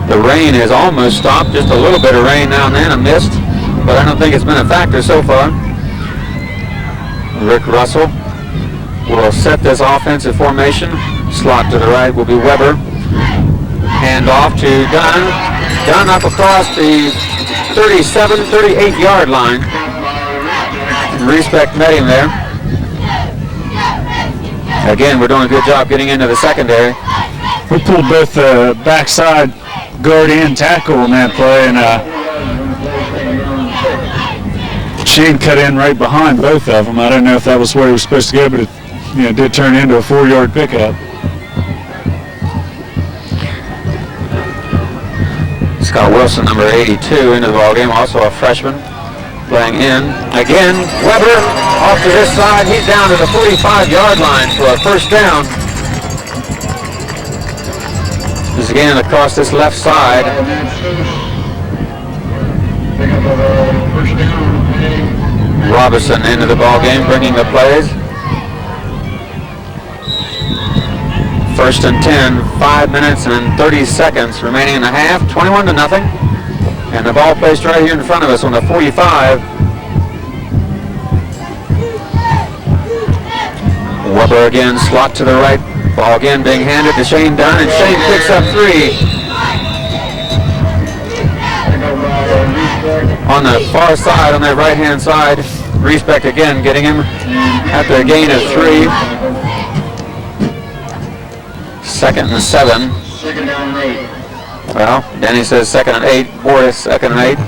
The rain has almost stopped, just a little bit of rain now and then, a mist, but I don't think it's been a factor so far. Rick Russell will set this offensive formation. Slot to the right will be Weber. Hand off to Dunn. Dunn up across the 37, 38-yard line. Respect met him there. Again, we're doing a good job getting into the secondary. We pulled both the backside guard and tackle in that play, and Shane cut in right behind both of them. I don't know if that was where he was supposed to go, but it did turn into a 4-yard pickup. Scott Wilson, number 82, into the ballgame, also a freshman, playing in. Again, Weber off to this side. He's down to the 45-yard line for a 1st down. This is again across this left side. Robinson into the ballgame, bringing the plays. 1st and 10, 5 minutes and 30 seconds remaining in the half, 21-0. And the ball placed right here in front of us on the 45. Weber again, slot to the right. Ball again being handed to Shane Dunn, and Shane picks up 3. On the far side, on that right-hand side, Respect again getting him after a gain of 3. 2nd and 7. Well, Denny says 2nd and 8. Boris 2nd and 8.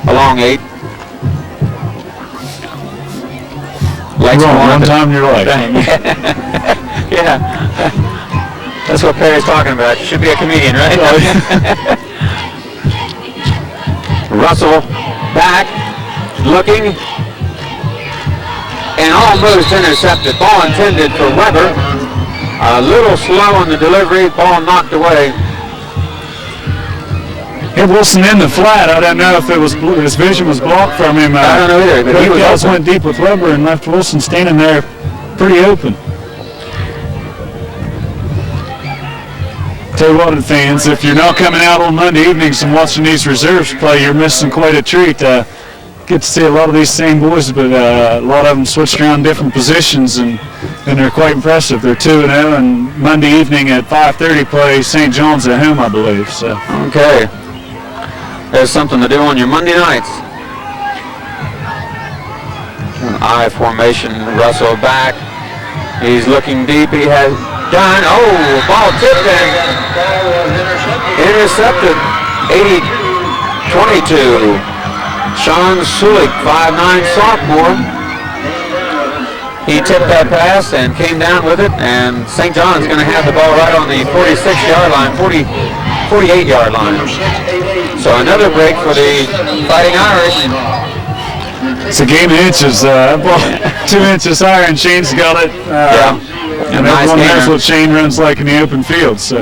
A long 8. Lights Wrong, on one time in your life. Yeah. That's what Perry's talking about. Should be a comedian, right? Russell back, looking, and almost intercepted. Ball intended for Weber. A little slow on the delivery. Ball knocked away. Hit Wilson in the flat. I don't know if his vision was blocked from him. I don't know either, but he was guys open. went deep with Weber and left Wilson standing there pretty open. Tell you what, fans, if you're not coming out on Monday evenings and watching these reserves play, you're missing quite a treat. Get to see a lot of these same boys, but a lot of them switched around different positions, and they're quite impressive. They're 2-0, and Monday evening at 5:30 play St. John's at home, I believe. So. Okay. There's something to do on your Monday nights. An I formation. Russell back. He's looking deep. He has done. Oh, ball tipped and intercepted. 80-22. Sean Sulik, 5'9" sophomore. He tipped that pass and came down with it, and St. John's going to have the ball right on the 46-yard line, 48-yard line. So another break for the Fighting Irish. It's a game of inches. 2 inches higher, and Shane's got it. Yeah. And nice everyone knows gainer. what Shane runs like in the open field. So.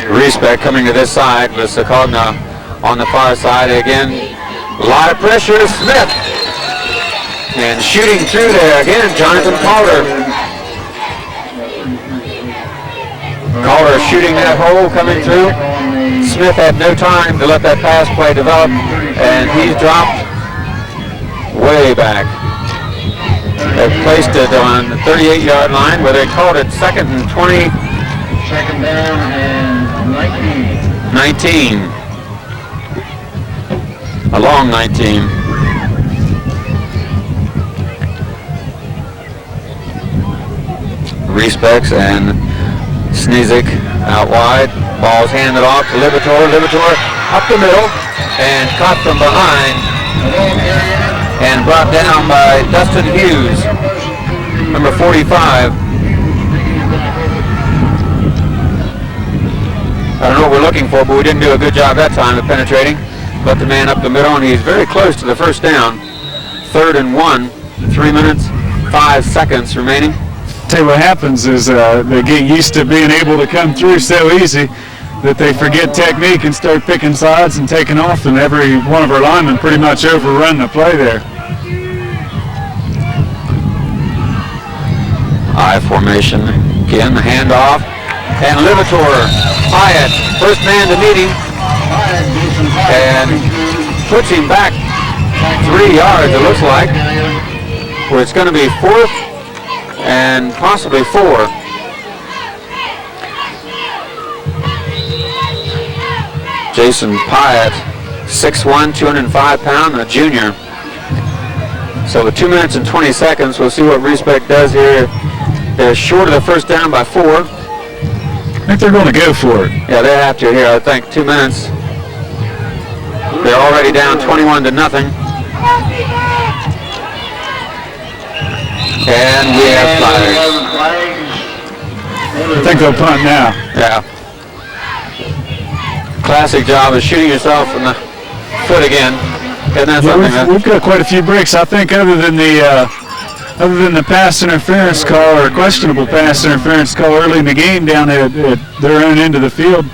Respect coming to this side with Sakogna on the far side again. A lot of pressure to Smith. And shooting through there again, Jonathan Calder. Calder shooting that hole coming through. Smith had no time to let that pass play develop, and he's dropped way back. They've placed it on the 38-yard line where they called it 2nd and 20. Second down and 19. A long 19. Respects and Sneezik out wide. Ball's handed off to Libator. Libator up the middle and caught from behind and brought down by Dustin Hughes, number 45. I don't know what we're looking for, but we didn't do a good job that time of penetrating. Let the man up the middle, and he's very close to the first down. 3rd and 1, 3 minutes, 5 seconds remaining. Tell you what happens is they get used to being able to come through so easy that they forget technique and start picking sides and taking off, and every one of our linemen pretty much overrun the play there. I formation, again the handoff, and Libator, Hyatt, first man to meet him, and puts him back 3 yards, it looks like, where it's going to be 4th and possibly 4. Jason Pyatt, 6'1", 205 pound, a junior. So with 2 minutes and 20 seconds, we'll see what Respect does here. They're short of the first down by 4. I think they're going to go for it. Yeah, they have to here. I think 2 minutes. They're already down 21 to nothing. And we have flags. I think they'll punt now. Yeah. Classic job of shooting yourself in the foot again. Isn't that something? We've got quite a few breaks. I think other than the pass interference call or questionable pass interference call early in the game down at their own end of the field,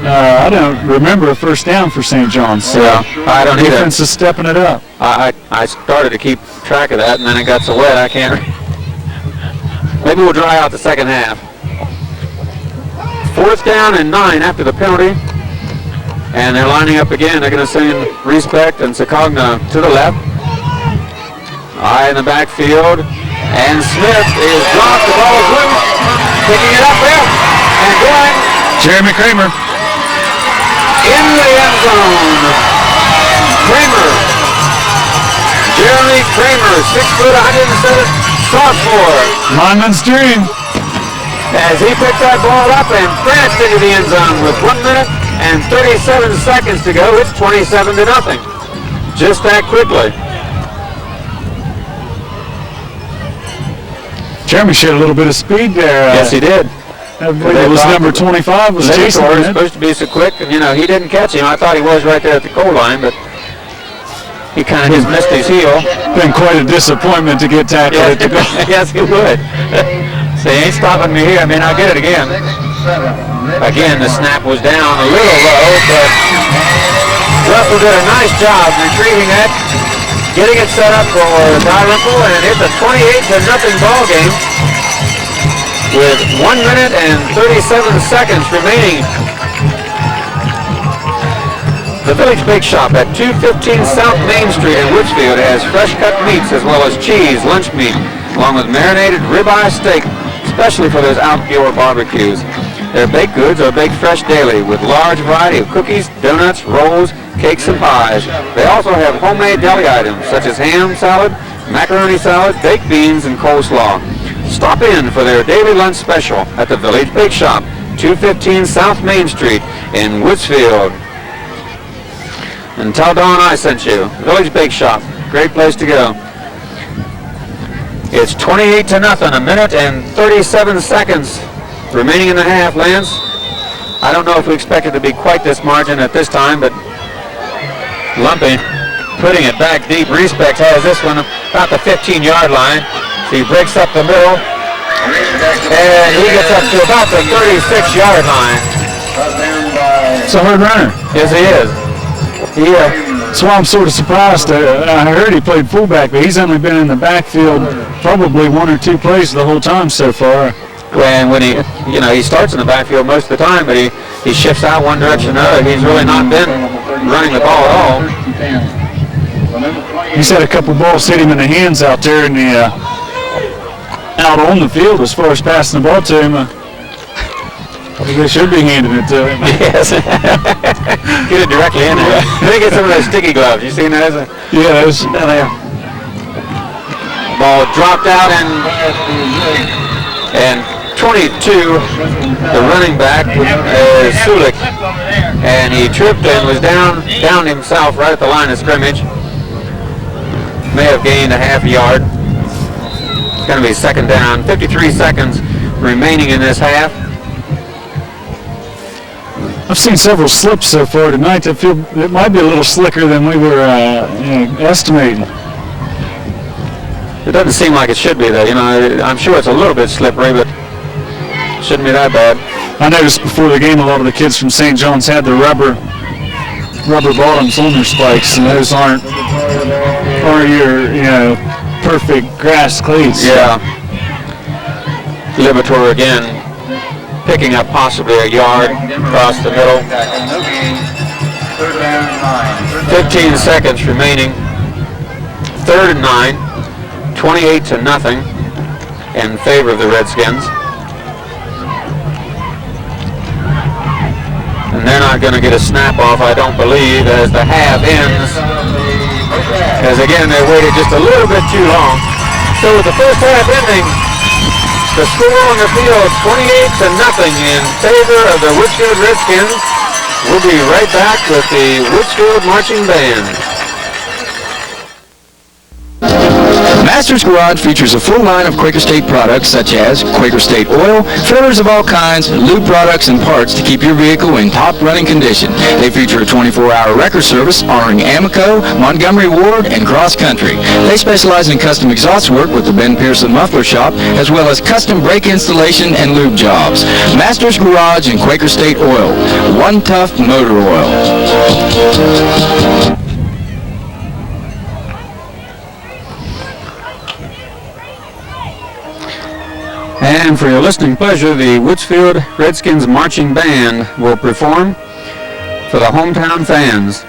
I don't remember a first down for St. John's. So yeah, I don't either. Defense is stepping it up. I started to keep track of that, and then it got so wet I can't. Maybe we'll dry out the second half. 4th down and 9 after the penalty. And they're lining up again. They're going to send Respect and Sakogna to the left. Eye in the backfield. And Smith is dropped. The ball is loose. Picking it up there. And going. Jeremy Kramer. In the end zone. Kramer. Jeremy Kramer, 6 foot, 107, sophomore. Lineman's dream. As he picked that ball up and pranced into the end zone with 1 minute and 37 seconds to go. It's 27 to nothing. Just that quickly. Jeremy showed a little bit of speed there. Yes, he did. I believe it was number 25 was chasing Libator was him. supposed to be so quick, and he didn't catch him. I thought he was right there at the goal line, but he kind of just missed his heel. Been quite a disappointment to get tackled at the goal. Yes, he would. So he ain't stopping me here. I mean, I'll get it again. Again, the snap was down a little low, but Russell did a nice job retrieving that, getting it set up for Dalrymple, and it's a 28-0 ball game with 1 minute and 37 seconds remaining. The Village Bake Shop at 215 South Main Street in Woodsfield has fresh cut meats as well as cheese, lunch meat, along with marinated ribeye steak, especially for those outdoor barbecues. Their baked goods are baked fresh daily with large variety of cookies, donuts, rolls, cakes, and pies. They also have homemade deli items such as ham salad, macaroni salad, baked beans, and coleslaw. Stop in for their daily lunch special at the Village Bake Shop, 215 South Main Street in Woodsfield. And tell Dawn I sent you. Village Bake Shop. Great place to go. It's 28-0, a minute and 37 seconds remaining in the half, Lance. I don't know if we expect it to be quite this margin at this time, but Lumpy putting it back deep. Respect has this one about the 15-yard line. So he breaks up the middle, and he gets up to about the 36-yard line. It's a hard runner. Yes, he is. That's why I'm sort of surprised. I heard he played fullback, but he's only been in the backfield probably one or two plays the whole time so far. When he starts in the backfield most of the time, but he shifts out one direction or another. He's really not been running the ball at all. He's had a couple balls hit him in the hands out there in the out on the field as far as passing the ball to him. They should be handing it to him. Yes. Get it directly in there. They get some of those sticky gloves. You seen those? Yeah, those. Ball dropped out and 22, the running back, is Sulik. And he tripped and was down himself right at the line of scrimmage. May have gained a half yard. It's going to be second down. 53 seconds remaining in this half. I've seen several slips so far tonight. I feel it might be a little slicker than we were estimating. It doesn't seem like it should be, though. I'm sure it's a little bit slippery, but it shouldn't be that bad. I noticed before the game a lot of the kids from St. John's had the rubber bottoms on their spikes, and those aren't your perfect grass cleats. Yeah. Libator again, picking up possibly a yard across the middle. 15 seconds remaining. 3rd and 9, 28-0 in favor of the Redskins. And they're not going to get a snap off, I don't believe, as the half ends. As again, they waited just a little bit too long. So with the first half ending, the score on the field, 28-0 in favor of the Woodsfield Redskins. We'll be right back with the Woodsfield Marching Band. Masters Garage features a full line of Quaker State products such as Quaker State oil, fillers of all kinds, lube products, and parts to keep your vehicle in top running condition. They feature a 24-hour record service honoring Amoco, Montgomery Ward, and Cross Country. They specialize in custom exhaust work with the Ben Pearson Muffler Shop, as well as custom brake installation and lube jobs. Masters Garage and Quaker State oil. One Tough Motor Oil. And for your listening pleasure, the Woodsfield Redskins Marching Band will perform for the hometown fans.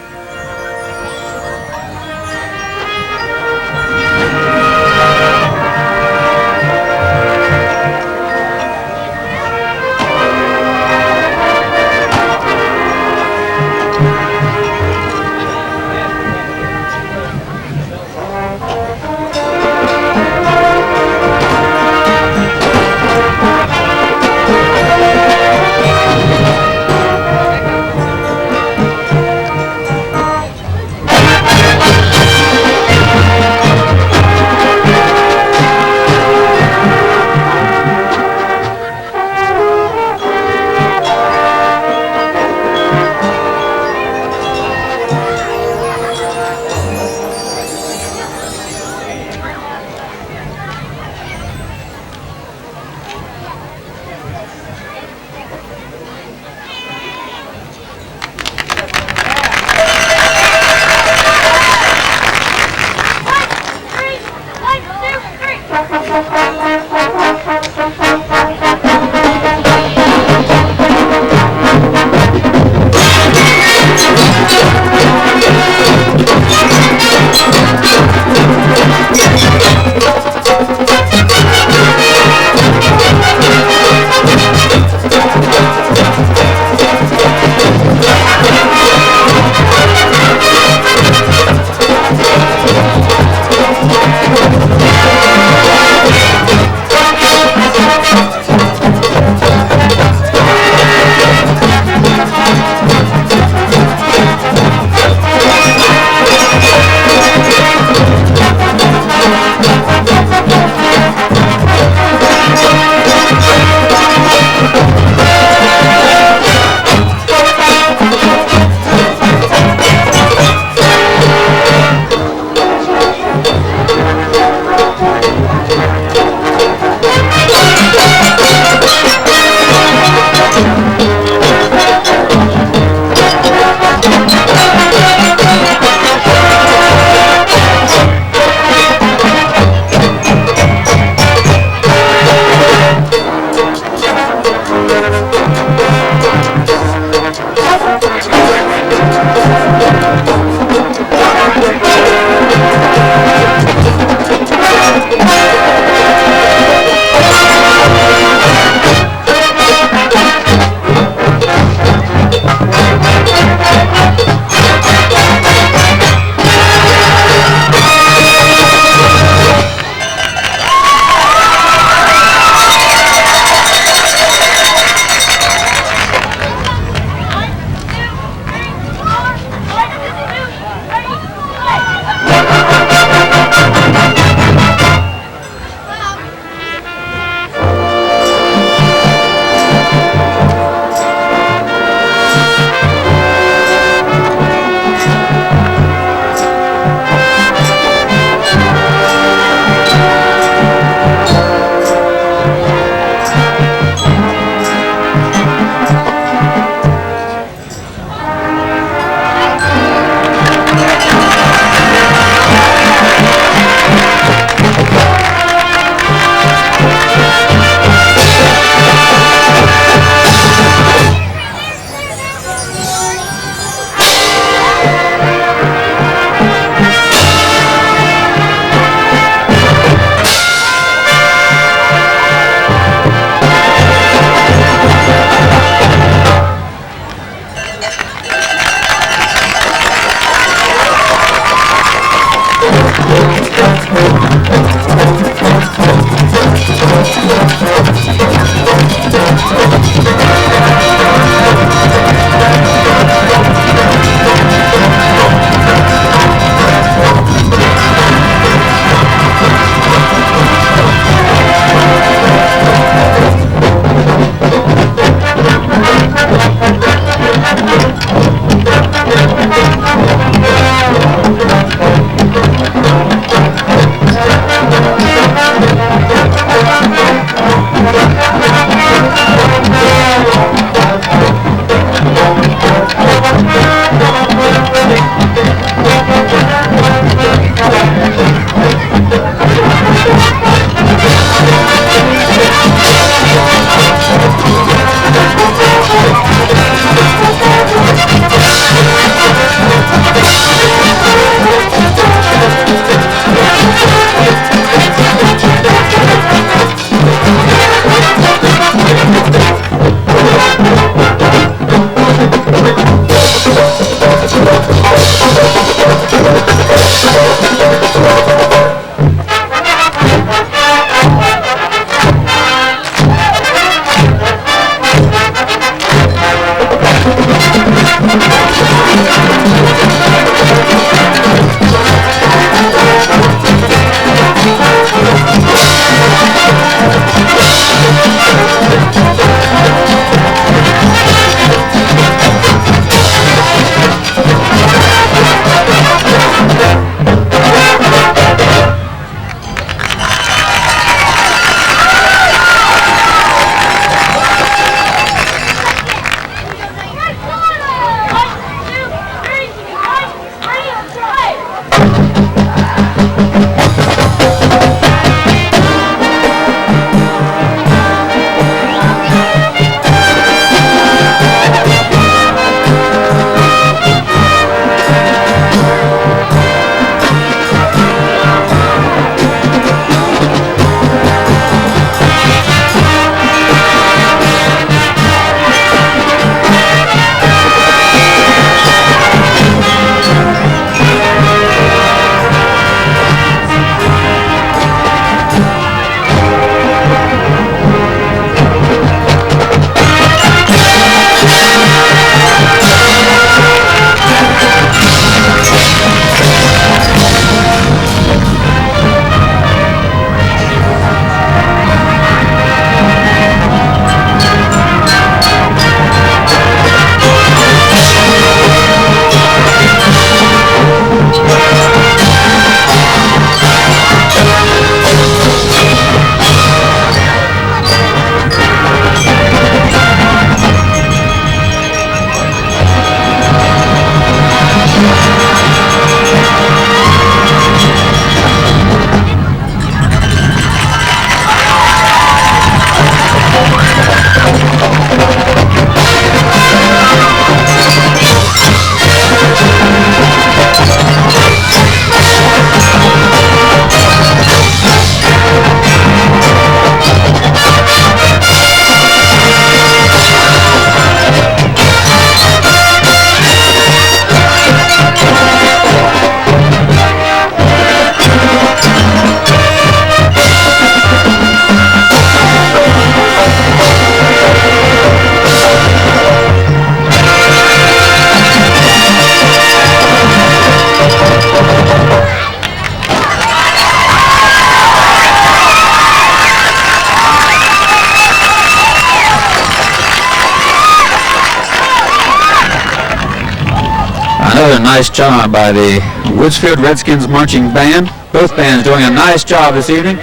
Another nice job by the Woodsfield Redskins marching band. Both bands doing a nice job this evening.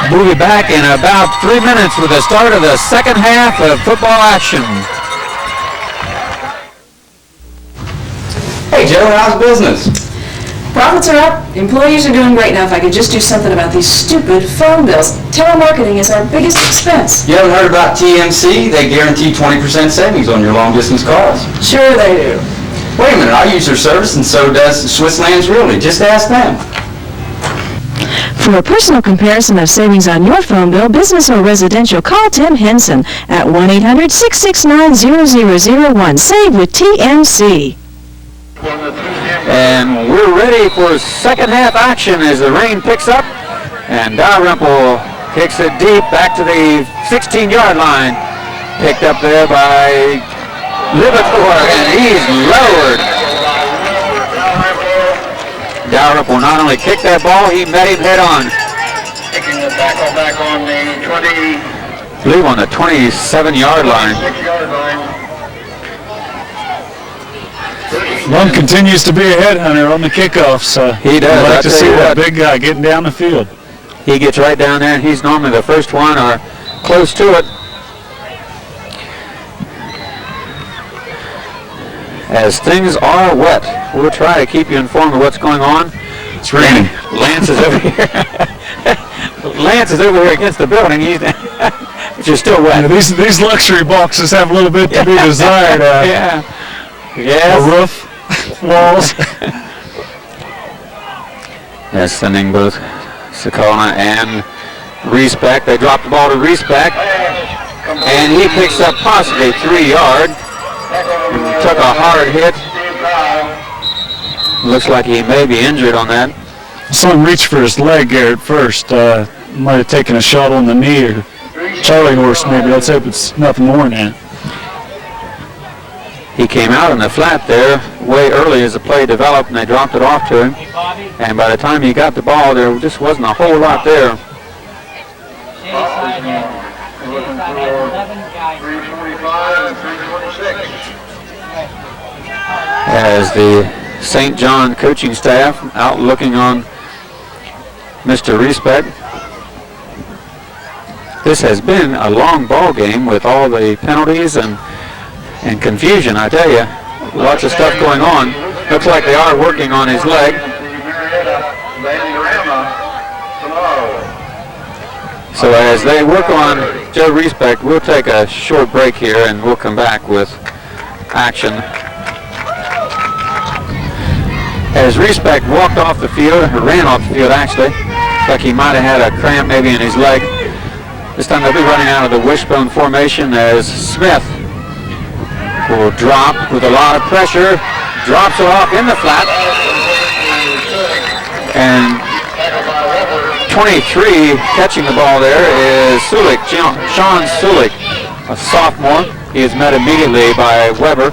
We'll be back in about 3 minutes with the start of the second half of football action. Hey Joe, how's business? Profits are up, employees are doing great. Now if I could just do something about these stupid phone bills. Telemarketing is our biggest expense. You haven't heard about TMC? They guarantee 20% savings on your long distance calls. Sure they do. Wait a minute, I use their service and so does Swisslands Realty. Just ask them. For a personal comparison of savings on your phone bill, business or residential, call Tim Henson at 1-800-669-0001. Save with TMC. And we're ready for second half action as the rain picks up. And Dalrymple kicks it deep back to the 16-yard line. Picked up there by Liverpool, and he's lowered. Dalrymple not only kicked that ball, he met him head on. Taking the tackle back on the 20. I believe on the 27-yard line. 6-yard line. Lund continues to be a headhunter on the kickoffs. He does. I'd like I'll to tell see you that what. big guy getting down the field. He gets right down there, and he's normally the first one or close to it. As things are wet, we'll try to keep you informed of what's going on. It's raining. Lance is over here. Lance is over here against the building, which is still wet. Yeah, these luxury boxes have a little bit to be desired. Yeah. Yes. A roof, walls. Yes, sending both Sakona and Respect. They drop the ball to Respect, and he picks up possibly 3 yards. Took a hard hit. Looks like he may be injured on that. Someone reached for his leg there at first. Might have taken a shot on the knee or Charlie horse maybe. Let's hope it's nothing more than that. He came out in the flat there way early as the play developed, and they dropped it off to him. And by the time he got the ball, there just wasn't a whole lot there. Looking for 325 and 326. As the St. John coaching staff out looking on Mr. Respect. This has been a long ball game with all the penalties and confusion, I tell you. Lots of stuff going on. Looks like they are working on his leg. So as they work on Joe Respect, we'll take a short break here and we'll come back with action. As Respect walked off the field, or ran off the field actually, like he might have had a cramp maybe in his leg. This time they'll be running out of the wishbone formation as Smith will drop with a lot of pressure, drops it off in the flat, and 23 catching the ball there is Sulik, Sean Sulik, a sophomore. He is met immediately by Weber,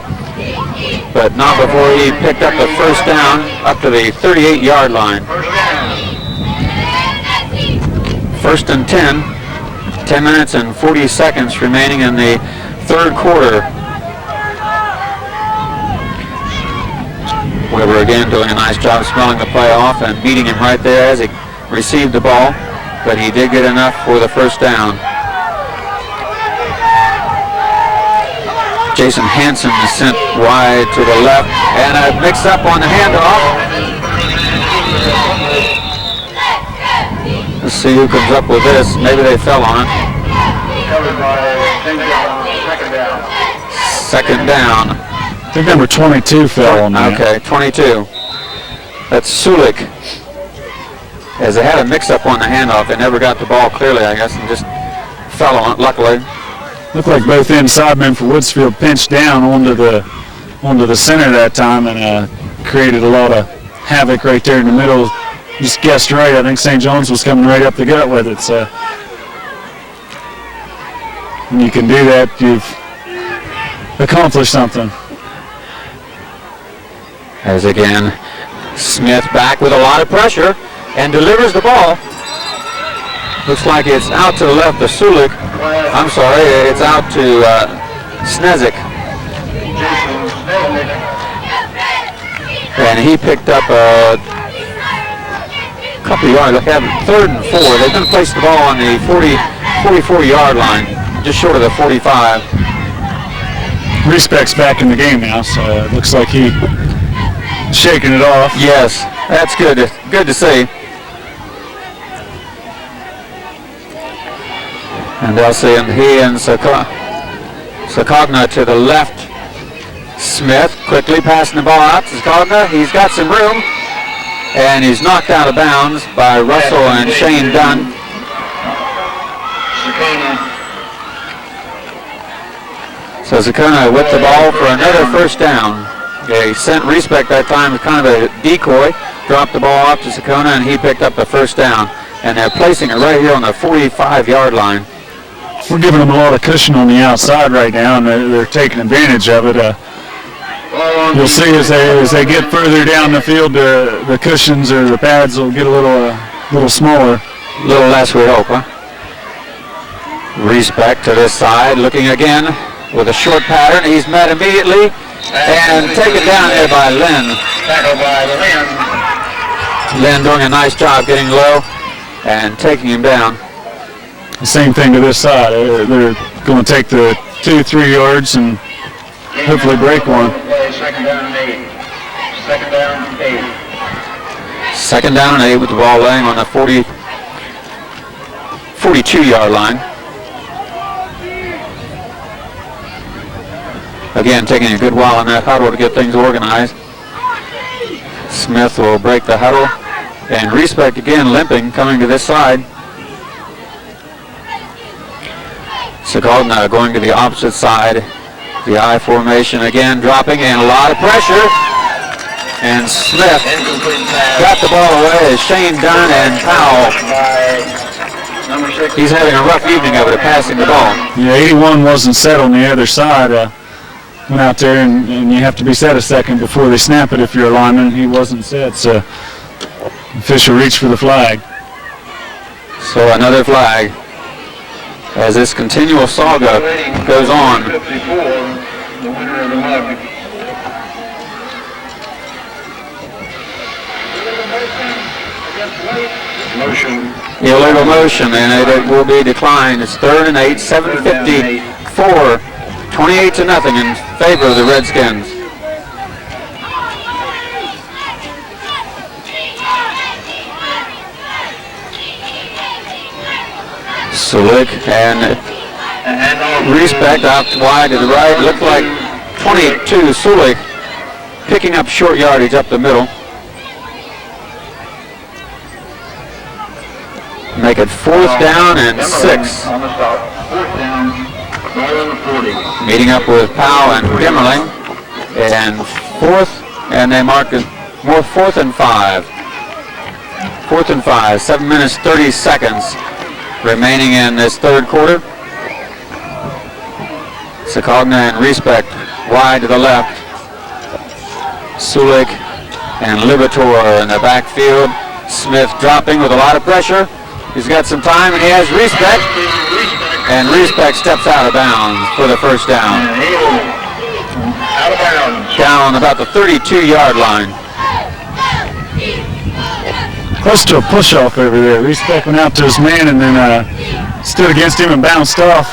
but not before he picked up the first down up to the 38-yard line. First and 10, 10 minutes and 40 seconds remaining in the third quarter. Weber again doing a nice job smelling the play off and beating him right there as he received the ball, but he did get enough for the first down. Jason Hansen is sent wide to the left, and a mix-up on the handoff. Let's see who comes up with this. Maybe they fell on it. Second down. I think number 22 fell on that. Okay, 22. That's Sulik. As they had a mix-up on the handoff, they never got the ball clearly, I guess, and just fell on it, luckily. Looked like both inside men for Woodsfield pinched down onto the center that time and created a lot of havoc right there in the middle. Just guessed right. I think St. John's was coming right up the gut with it. So when you can do that, you've accomplished something. As again, Smith back with a lot of pressure and delivers the ball. Looks like it's out to the left of Sulik. I'm sorry, it's out to Snezik. and he picked up a couple of yards. They have 3rd and 4. They're going to place the ball on the 44-yard line, just short of the 45. Respect's back in the game now, so it looks like he shaking it off. Yes, that's good. Good to see. And they'll see him. He and Sakogna to the left. Smith quickly passing the ball out to Sakogna. He's got some room, and he's knocked out of bounds by Russell and Shane Dunn. So Sakogna with the ball for another first down. He sent Respect that time as kind of a decoy, dropped the ball off to Sakogna, and he picked up the first down. And they're placing it right here on the 45-yard line. We're giving them a lot of cushion on the outside right now, and they're taking advantage of it. You'll see as they get further down the field, the cushions or the pads will get a little smaller. A little less, we hope, huh? Respect to this side, looking again with a short pattern. He's met immediately and taken down there by Lynn. Tackled by Lynn. Lynn doing a nice job getting low and taking him down. The same thing to this side. They're going to take the 2-3 yards and hopefully break one. Second down and 8. Second down and 8. Second down and 8 with the ball laying on the 42-yard line. Again, taking a good while in that huddle to get things organized. Smith will break the huddle. And Respect again limping, coming to this side. Sakogna going to the opposite side. The I formation again dropping, and a lot of pressure. And Smith got the ball away as Shane Dunn and Powell. He's having a rough evening of it, passing the ball. Yeah, 81 wasn't set on the other side. Went out there, and you have to be set a second before they snap it if you're a lineman. He wasn't set, so official reached for the flag. So another flag as this continual saga goes on. The winner of the mug. Motion. Illegal motion, and it will be declined. It's 3rd and 8, 7:54, 28-0 in favor of the Redskins. Sulik and Respect out wide to the right. Looked like 22, Sulik picking up short yardage up the middle. Make it 4th down and 6. On the stop. 4th down, ball on the 40. Meeting up with Powell and Dimmerling. And 4th, and they mark it more 4th and 5. 4th and 5, 7 minutes 30 seconds remaining in this third quarter. Sakogna and Respect wide to the left. Sulik and Libator in the backfield. Smith dropping with a lot of pressure. He's got some time, and he has Respect. And Respect steps out of bounds for the first down. Out of bounds. Down about the 32-yard line. Close to a push-off over there. Respect went out to his man and then stood against him and bounced off.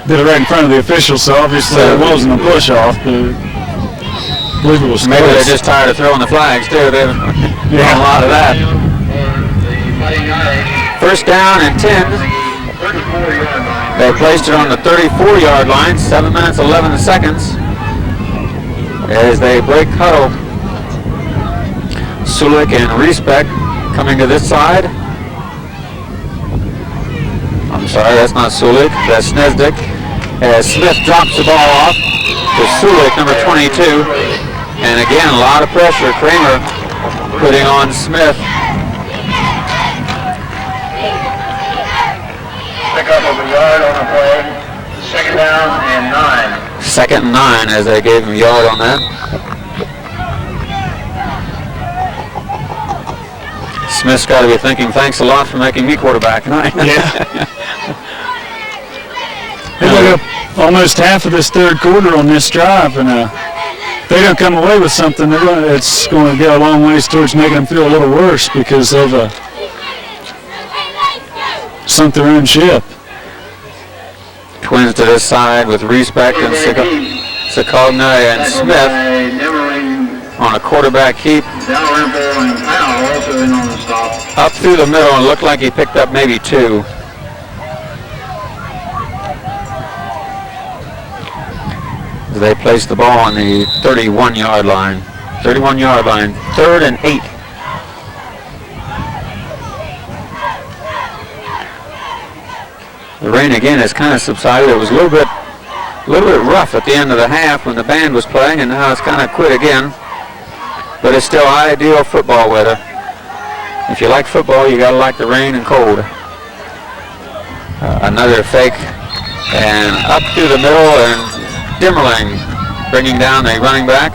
Did it right in front of the official, so obviously it wasn't a push-off. But I believe it was Maybe close. they're just tired of throwing the flags, too. They've done a lot of that. First down and 10. They placed it on the 34-yard line, 7 minutes, 11 seconds. As they break huddle. Sulik and Respect coming to this side. I'm sorry, that's not Sulik, that's Snesdik. As Smith drops the ball off to Sulik, number 22. And again, a lot of pressure. Kramer putting on Smith. Pick up of a yard on the play. Second down and 9. Second and 9 as they gave him a yard on that. Smith's got to be thinking, thanks a lot for making me quarterback tonight. Yeah. They took up almost half of this third quarter on this drive, and they don't come away with something, it's going to go a long ways towards making them feel a little worse because they've sunk their own ship. Twins to this side with Respect and Sikogna and Smith on a quarterback keep. Up through the middle and looked like he picked up maybe 2. They placed the ball on the 31-yard line. 31-yard line, 3rd and 8. The rain again has kind of subsided. It was a little bit rough at the end of the half when the band was playing, and now it's kind of quit again. But it's still ideal football weather. If you like football, you gotta like the rain and cold. Another fake, and up through the middle, and Dimmerling bringing down a running back.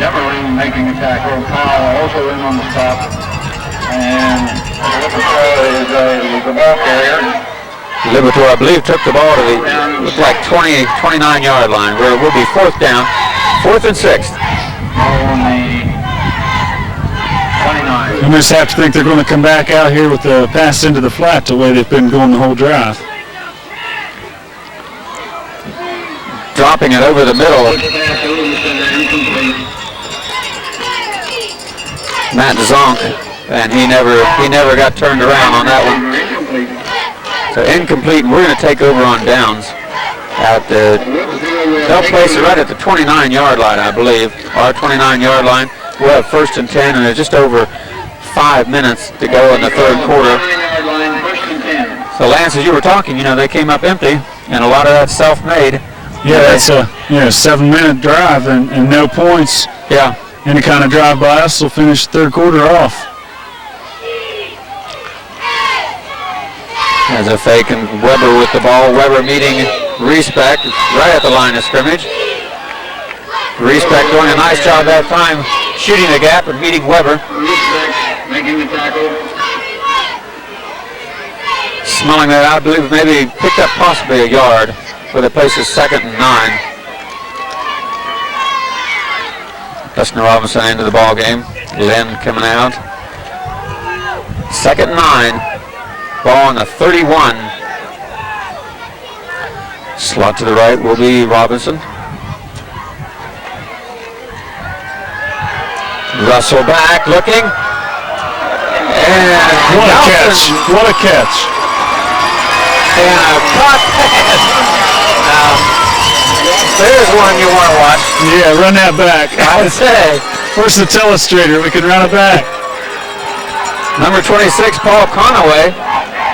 Dimmerling making a tackle. Powell also in on the stop. And is the ball carrier. Liverpool, I believe, took the ball to the, looked like 29-yard line, where it will be 4th down. 4th and 6th. On the 29. I just have to think they're going to come back out here with the pass into the flat the way they've been going the whole drive. Dropping it over the middle. Matt Zonk, and he never got turned around on that one. So incomplete, and we're going to take over on downs. They'll place it right at the 29-yard line, I believe. Our 29-yard line. We'll have 1st and 10, and there's just over 5 minutes to go in the 3rd quarter. So Lance, as you were talking, they came up empty, and a lot of that's self-made. Yeah, that's a 7-minute drive and no points. Yeah. Any kind of drive by us will finish the 3rd quarter off. As a fake, and Weber with the ball. Weber meeting Respect right at the line of scrimmage. Respect doing a nice job that time shooting the gap and meeting Weber. Making the tackle. Smelling that out, I believe maybe picked up possibly a yard. Where the place is 2nd and 9. Dustin Robinson into the ball game. Lynn coming out. 2nd and 9. Ball on the 31. Slot to the right will be Robinson. Russell back looking. And what a catch. What a catch. And a caught pass. There's one you want to watch. Yeah, run that back. I'd say. Where's the telestrator? We can run it back. Number 26, Paul Conaway,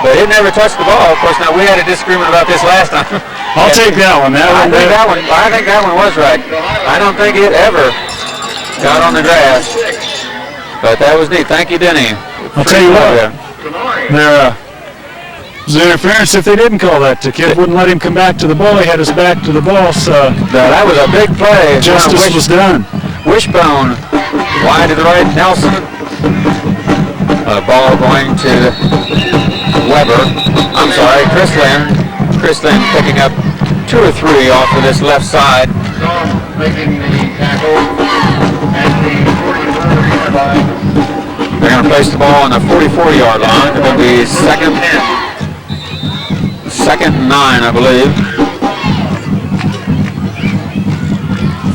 but he never touched the ball. Of course, now we had a disagreement about this last time. I'll take that one. I think that one was right. I don't think it ever got on the grass. But that was neat. Thank you, Denny. I'll tell you what. There was interference if they didn't call that. The kid wouldn't let him come back to the ball. He had his back to the ball, so that was a big play. Justice was done. Wishbone wide to the right. Nelson. Ball going to Weber. I'm sorry, Chris Lynn. Chris Lynn picking up 2 or 3 off of this left side. Making the tackle at the 44-yard line. They're going to place the ball on the 44-yard line. It will be 2nd and 9, I believe.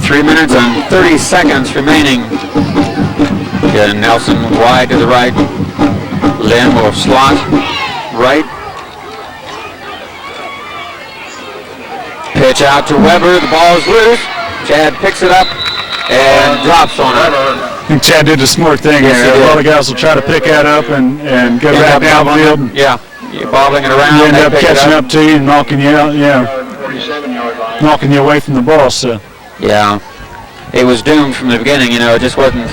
3 minutes and 30 seconds remaining. Again, Nelson wide to the right. Lynn will slot right. Pitch out to Weber. The ball is loose. Chad picks it up and drops on it. I think Chad did a smart thing here. Yes, A lot of guys will try to pick that up and go back downfield. Yeah, you're bobbling it around. You end up catching up to you and knocking you out. Yeah, 47-yard line. knocking you away from the ball. So yeah, it was doomed from the beginning. It just wasn't.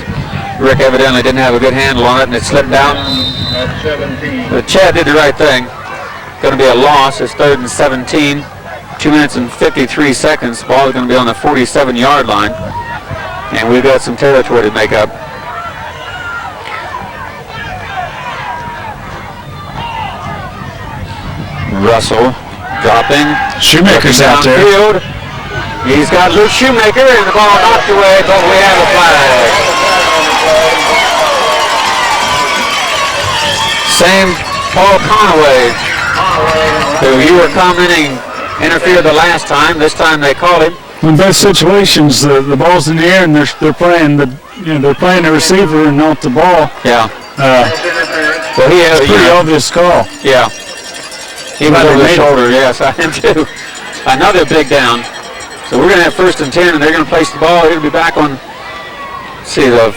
Rick evidently didn't have a good handle on it, and it slipped out. At 17. But Chad did the right thing. Going to be a loss. It's 3rd and 17. 2 minutes and 53 seconds. The ball is going to be on the 47-yard line. And we've got some territory to make up. Russell dropping. Shoemaker's out there. Field. He's got Luke Shoemaker, and the ball knocked away, but we have a flag. Same Paul Conaway, who you were commenting interfered the last time. This time they called him. In both situations, the ball's in the air and they're playing the receiver and not the ball. Yeah. Well, it's a pretty obvious call. Yeah. He went over the shoulder. Yes, I am too. Another big down. So we're going to have 1st and 10, and they're going to place the ball. It'll be back on, let's see, the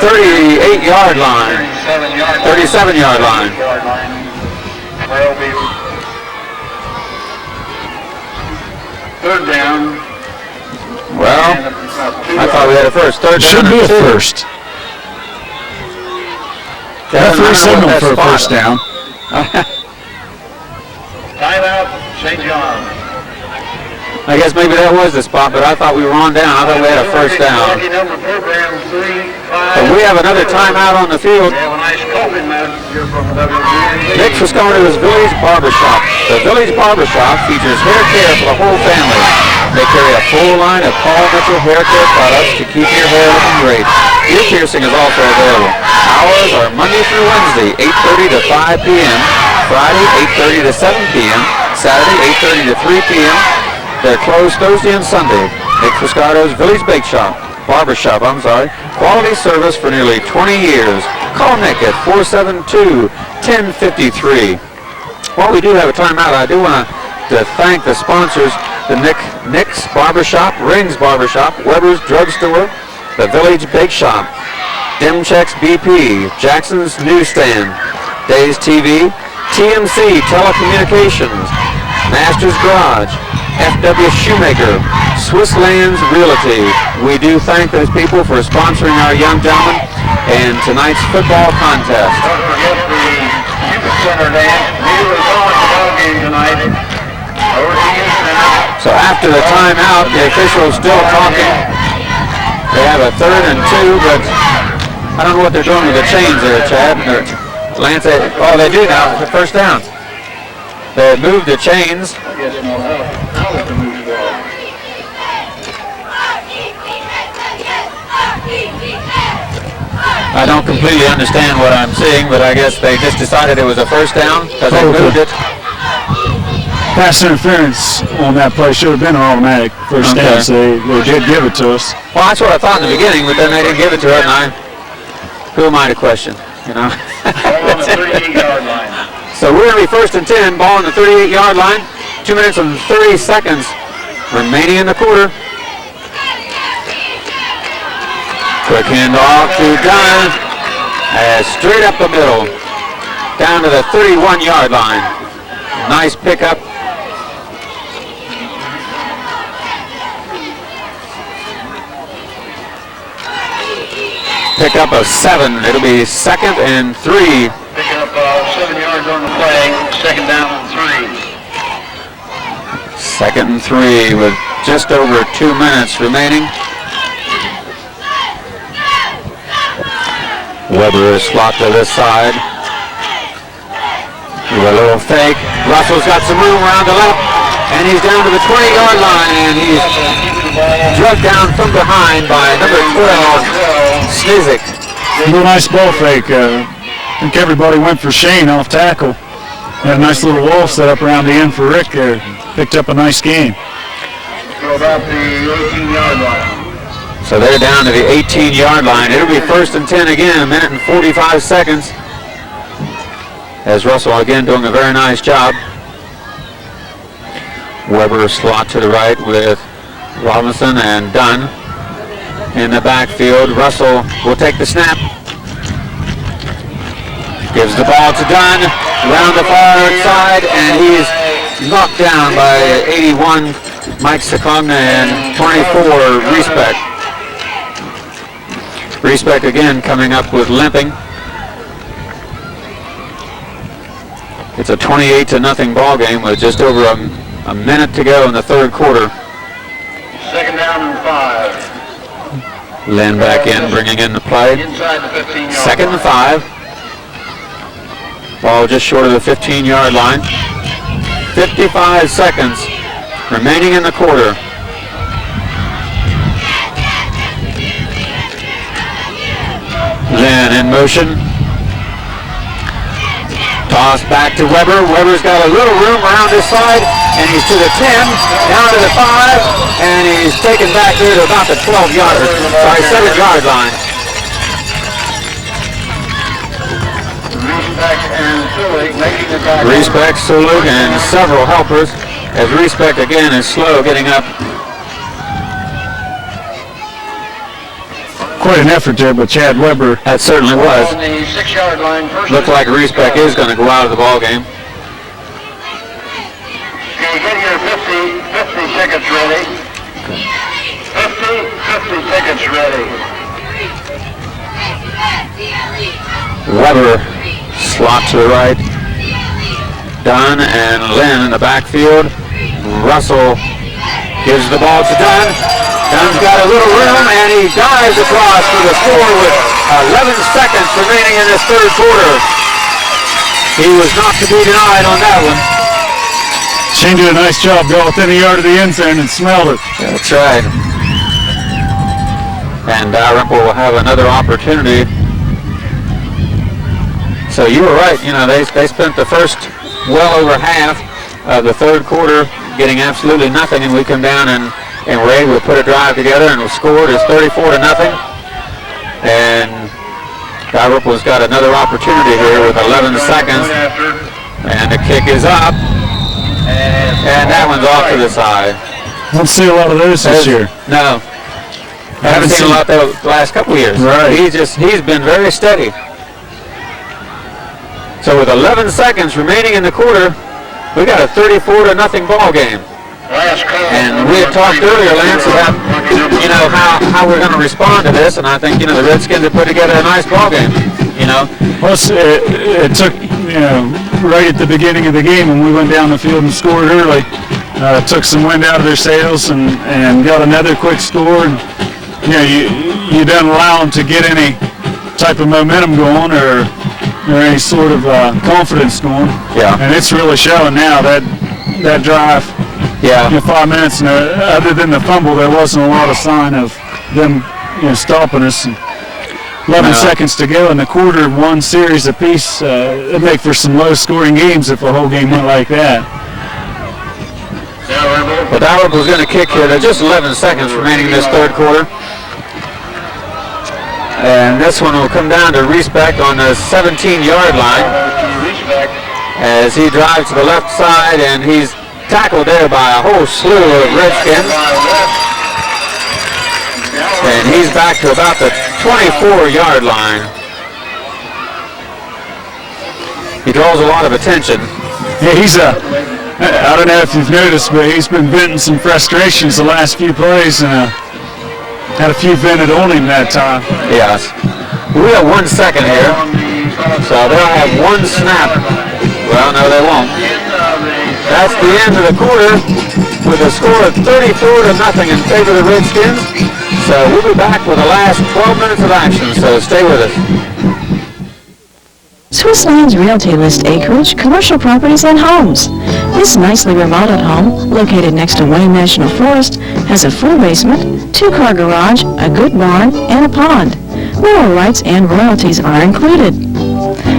38-yard line. 37-yard line. Third down. Well, I thought we had a first. Third down. Should be a first. Referee signal for a first down. Timeout, St. John. I guess maybe that was the spot, but I thought we were on down. I thought we had a first down. But we have another timeout on the field. Next, we're going to his Village Barbershop. The Village Barbershop features hair care for the whole family. They carry a full line of Paul Mitchell hair care products to keep your hair looking great. Ear piercing is also available. Hours are Monday through Wednesday, 8:30 to 5 p.m., Friday, 8:30 to 7 p.m., Saturday, 8:30 to 3 p.m., They're closed Thursday and Sunday. Nick Fuscado's Village Barbershop, Quality service for nearly 20 years. Call Nick at 472-1053. While we do have a timeout, I do want to thank the sponsors, the Nick's Barbershop, Rings Barbershop, Weber's Drugstore, the Village Bake Shop, Demchecks BP, Jackson's Newsstand, Days TV, TMC Telecommunications, Masters Garage, FW Shoemaker, Swiss Lands Realty. We do thank those people for sponsoring our young gentlemen and tonight's football contest. Don't forget the Cupid Center dance. Neither is on the ball game tonight. Over to you, Center. So after the timeout, the officials still talking. They have a 3rd and 2, but I don't know what they're doing with the chains there, Chad. Lance, oh, they do now. First down. They moved the chains. I don't completely understand what I'm seeing, but I guess they just decided it was a first down because they moved it. Pass interference on that play should have been an automatic first down, so they did give it to us. Well, that's what I thought in the beginning, but then they didn't give it to us, and who am I to question, you know? On the 38-yard line. So we're going to be 1st and 10, ball on the 38-yard line. 2 minutes and 30 seconds remaining in the quarter. Quick handoff to Dunn. Straight up the middle, down to the 31-yard line. Nice pickup. Pickup of 7. It'll be 2nd and 3. Picking up 7 yards on the play. 2nd down and 3. 2nd and 3 with just over 2 minutes remaining. Weber is slot to this side. Do a little fake. Russell's got some room around the left, and he's down to the 20-yard line, and he's drugged down from behind by number 12, Snizik. A little nice ball fake. I think everybody went for Shane off tackle. Had a nice little wall set up around the end for Rick there. Picked up a nice game. So about the 18-yard line. So they're down to the 18-yard line. It'll be 1st and 10 again, 1 minute and 45 seconds. As Russell again doing a very nice job. Weber slot to the right with Robinson and Dunn in the backfield. Russell will take the snap. Gives the ball to Dunn around the far side, and he's knocked down by 81 Mike Sakogna and 24 Respect. Respect again coming up with limping. It's a 28-0 ball game with just over a minute to go in the 3rd quarter. 2nd down and 5. Lynn back in, bringing in the play. Inside the 15-yard 2nd and 5. Ball just short of the 15-yard line. 55 seconds remaining in the quarter. Lynn in motion. Toss back to Weber. Weber's got a little room around his side, and he's to the 10, down to the 5, and he's taken back here to about the 7-yard line. Respect, Sulik, and several helpers, as Respect again is slow getting up. Quite an effort there by Chad Weber. That certainly was. On the 6-yard line, first Looked like Respect is going to go out of the ball game. Can you get your 50 tickets ready? 50 tickets ready. Weber slot to the right. Dunn and Lynn in the backfield. Russell gives the ball to Dunn. Dunn's got a little room, and he dives across for the score with 11 seconds remaining in this third quarter. He was not to be denied on that one. Shane did a nice job, got within a yard of the end zone and smelled it. That's right. And Dalrymple will have another opportunity. So you were right, you know, they spent the first well over half of the third quarter getting absolutely nothing, and we come down and we're able to put a drive together, and we scored. It's 34-0. And Dalrymple's got another opportunity here with 11 seconds. And the kick is up. And that one's off to the side. Don't see a lot of those this year. No. Haven't seen a lot the last couple of years. Right. He's been very steady. So with 11 seconds remaining in the quarter, we got a 34-0 ball game. And we had talked earlier, Lance, about, you know, how we're going to respond to this, and I think, you know, the Redskins have put together a nice ball game, you know. Well, it took, you know, right at the beginning of the game when we went down the field and scored early, took some wind out of their sails and got another quick score. And, you know, you don't allow them to get any type of momentum going or any sort of confidence going. Yeah. And it's really showing now that drive. Yeah. 5 minutes, and other than the fumble, there wasn't a lot of sign of them, stopping us. And 11 seconds to go in the quarter, one series apiece. It'd make for some low-scoring games if the whole game went like that. But Dalrymple's going to kick here. There's just 11 seconds remaining in this third quarter. And this one will come down to Respect on the 17-yard line as he drives to the left side, and he's tackled there by a whole slew of Redskins. And he's back to about the 24-yard line. He draws a lot of attention. Yeah, I don't know if you've noticed, but he's been venting some frustrations the last few plays, and had a few vented on him that time. Yes. We have 1 second here, so they'll have one snap. Well, no, they won't. That's the end of the quarter with a score of 34-0 in favor of the Redskins. So we'll be back with the last 12 minutes of action, so stay with us. Swiss Lands Realty lists acreage, commercial properties, and homes. This nicely remodeled home, located next to Wayne National Forest, has a full basement, 2-car garage, a good barn, and a pond. Mineral rights and royalties are included.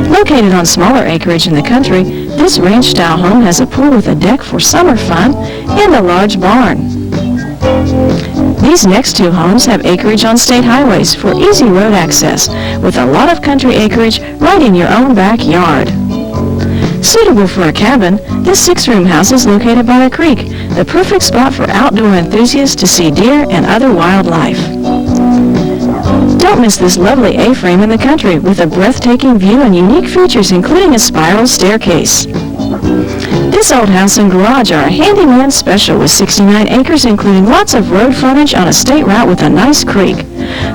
Located on smaller acreage in the country, this ranch-style home has a pool with a deck for summer fun and a large barn. These next two homes have acreage on state highways for easy road access, with a lot of country acreage right in your own backyard. Suitable for a cabin, this 6-room house is located by a creek, the perfect spot for outdoor enthusiasts to see deer and other wildlife. Don't miss this lovely A-frame in the country with a breathtaking view and unique features, including a spiral staircase. This old house and garage are a handyman special with 69 acres, including lots of road frontage on a state route with a nice creek.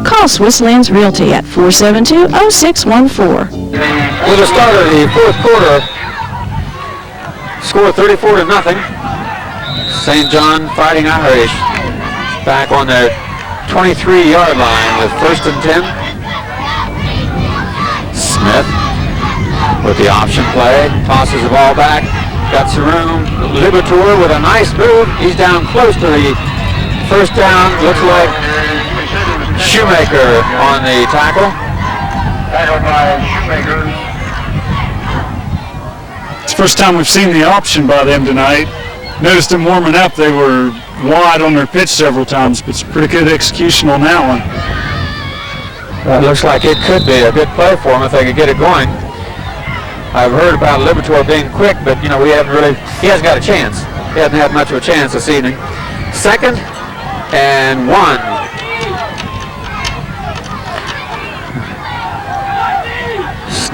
Call Swiss Lands Realty at 472-0614. With the start of the fourth quarter, score 34-0. St. John Fighting Irish back on their 23-yard line with 1st and 10. Smith with the option play, tosses the ball back, got some room. Liberatore with a nice move. He's down close to the first down. Looks like Shoemaker on the tackle. Tackled by Shoemaker. It's the first time we've seen the option by them tonight. Noticed them warming up. They were wide on their pitch several times, but it's pretty good execution on that one. It looks like it could be a good play for him if they could get it going. I've heard about Livertor being quick, but he hasn't got a chance. He hasn't had much of a chance this evening. 2nd and 1.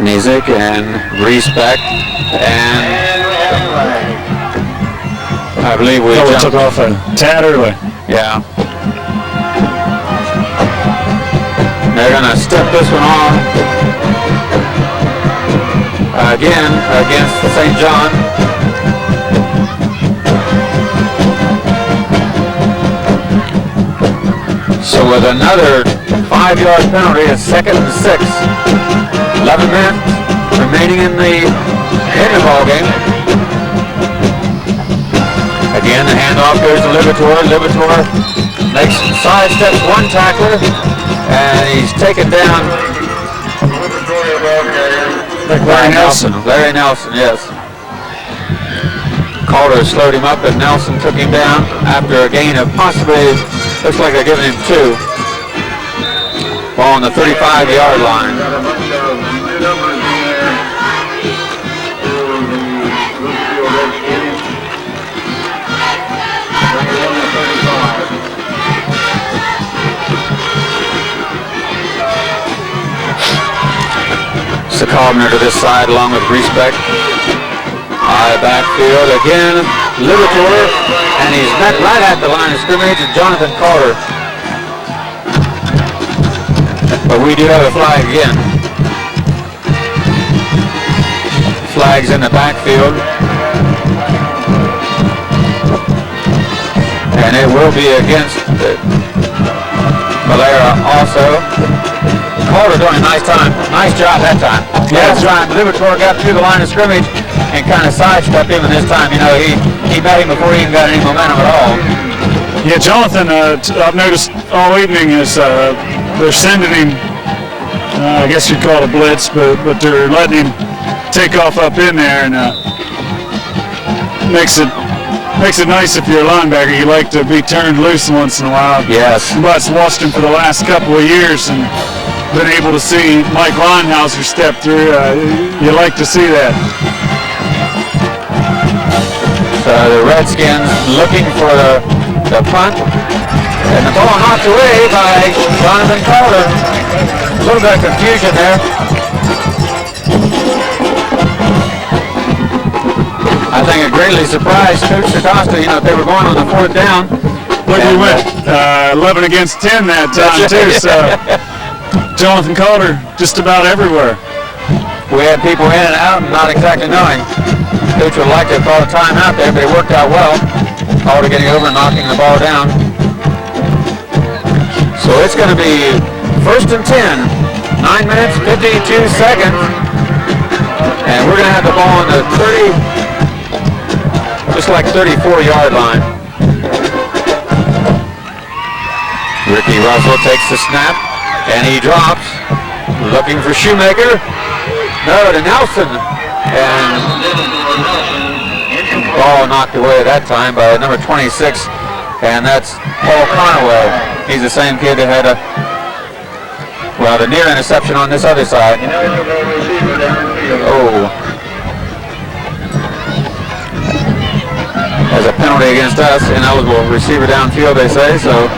Snezik and Respect, and I believe we took off a tad early. Yeah. They're going to step this one off again against St. John. So with another 5-yard penalty, it's 2nd and 6. 11 minutes remaining in the ball game. Again, the handoff goes to Livertor. Livertor sidesteps one tackler, and he's taken down. Larry Nelson. Larry Nelson, yes. Calder slowed him up, and Nelson took him down after a gain of possibly, looks like they're giving him 2. Ball on the 35-yard line. Cardner to this side along with Respect. High backfield again. Livertor, and he's met right at the line of scrimmage, and Jonathan Carter. But we do have a flag again. Flags in the backfield. And it will be against Valera also. Carter doing a nice job that time. Last time Livertor got through the line of scrimmage and kind of sidestepped him, and this time, he met him before he even got any momentum at all. Yeah, Jonathan, I've noticed all evening is they're sending him, I guess you'd call it a blitz, but they're letting him take off up in there, and makes it nice if you're a linebacker. You like to be turned loose once in a while. Yes. But watched him for the last couple of years and been able to see Mike Linehouse step through. You like to see that. So the Redskins looking for the punt, and the ball knocked away by Jonathan Carter. A little bit of confusion there. I think it greatly surprised Coach Acosta, if they were going on the 4th down. Look, we went 11 against 10 that time too, so Jonathan Carter just about everywhere. We had people in and out and not exactly knowing. Coach would like to have called a timeout there, but it worked out well. Carter getting over and knocking the ball down. So it's going to be 1st and 10, 9 minutes, 52 seconds. And we're going to have the ball on the 34-yard line. Ricky Russell takes the snap, and he drops, looking for Shoemaker. No, to Nelson. And ball knocked away that time by number 26, and that's Paul Conaway. He's the same kid that had the near interception on this other side. Oh. As a penalty against us, ineligible receiver downfield, they say, so.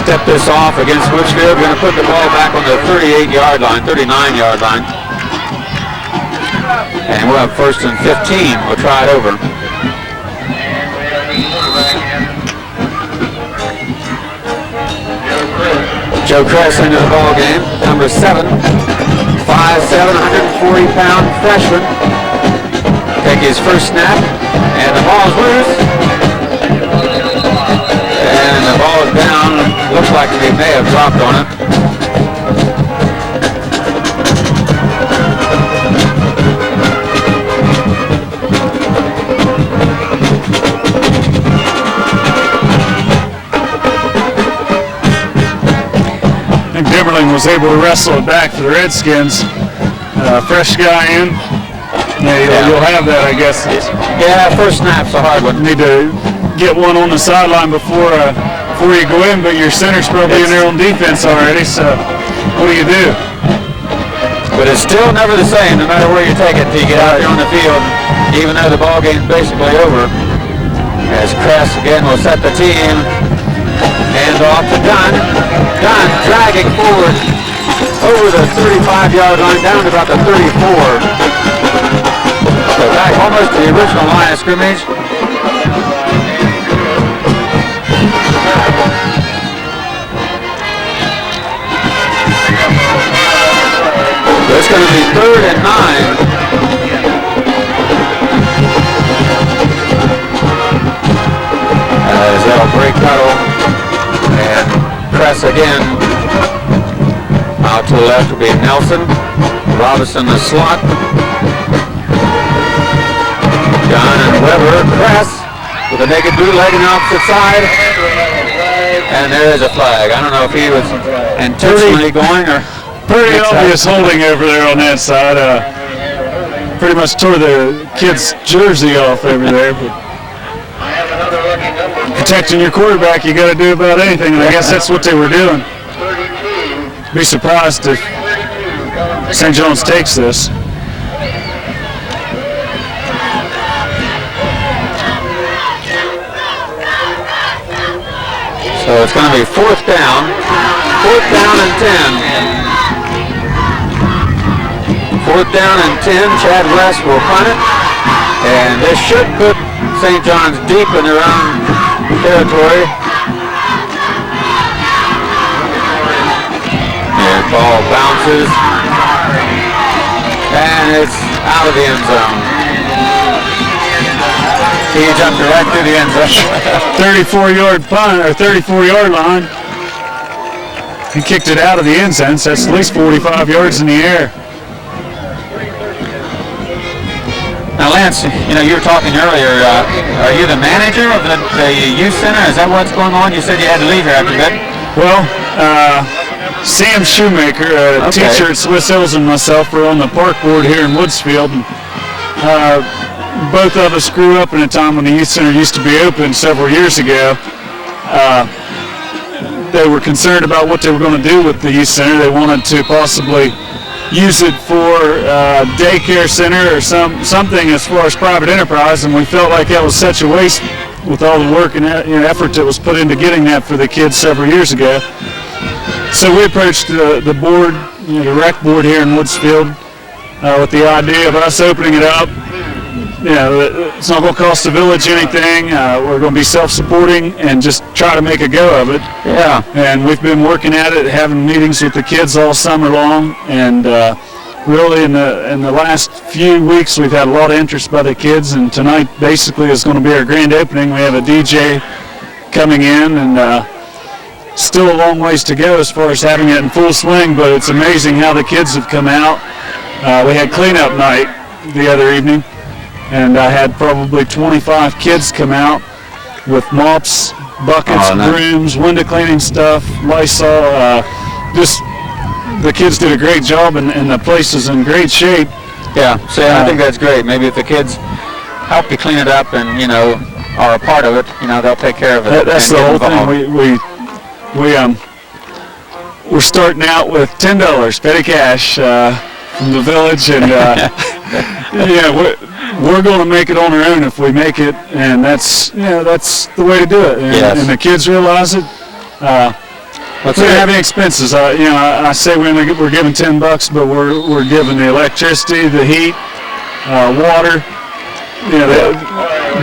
Step this off against Woodsfield. Going to put the ball back on the 38-yard line, 39-yard line. And we'll have 1st and 15. We'll try it over. Joe Kress into the ball game, number 7, 5'7", 140-pound freshman. Take his first snap, and the ball's loose. And the ball is down. Looks like they may have dropped on it. was able to wrestle it back for the Redskins. Fresh guy in. Yeah, you'll have that, I guess. Yeah, first snap's a hard one. Need to get one on the sideline before you go in, but your center's probably in there on defense already, so what do you do? But it's still never the same, no matter where you take it, till you get out there on the field, even though the ball game's basically over. As Kress again will set the team. Hands off to Dunn. Dunn dragging forward over the 35-yard line, down to about the 34. So back almost to the original line of scrimmage. So it's going to be 3rd and 9. As they'll break huddle, and Kress again. Out to the left will be Nelson. Robinson the slot. John and Weber. Kress with a naked bootleg on the opposite side. And there is a flag. I don't know if he was intentionally going or... Pretty obvious holding over there on that side. Pretty much tore the kid's jersey off over there. But protecting your quarterback, you got to do about anything, and I guess that's what they were doing. Be surprised if St. John's takes this. So it's going to be 4th down. 4th down and 10. 4th down and 10. Chad West will punt it. And this should put St. John's deep in their own territory. And ball bounces. And it's out of the end zone. He jumped right through the end zone. 34-yard punt, or 34-yard line. He kicked it out of the end zone, so that's at least 45 yards in the air. Now, Lance, you know, you were talking earlier. Are you the manager of the youth center? Is that what's going on? You said you had to leave here after that. Well, Sam Shoemaker, a teacher at Swiss Hills, and myself were on the park board here in Woodsfield. And, both of us grew up in a time when the youth center used to be open several years ago. They were concerned about what they were going to do with the youth center. They wanted to possibly use it for daycare center or something as far as private enterprise, and we felt like that was such a waste with all the work and effort that was put into getting that for the kids several years ago. So we approached the board, the rec board here in Woodsfield, with the idea of us opening it up. It's not going to cost the village anything. We're going to be self-supporting and just try to make a go of it. Yeah. And we've been working at it, having meetings with the kids all summer long, and really in the last few weeks we've had a lot of interest by the kids, and tonight basically is going to be our grand opening. We have a DJ coming in, and still a long ways to go as far as having it in full swing, but it's amazing how the kids have come out. We had cleanup night the other evening, and I had probably 25 kids come out with mops, buckets, brooms, window cleaning stuff, Lysol. Just the kids did a great job, and the place is in great shape. Yeah, so I think that's great. Maybe if the kids help you clean it up and, are a part of it, they'll take care of it. That's the whole thing. We're starting out with $10 petty cash from the village, and we're going to make it on our own if we make it, and that's the way to do it. And the kids realize it. We don't have any expenses. I say we're giving $10, but we're giving the electricity, the heat, water.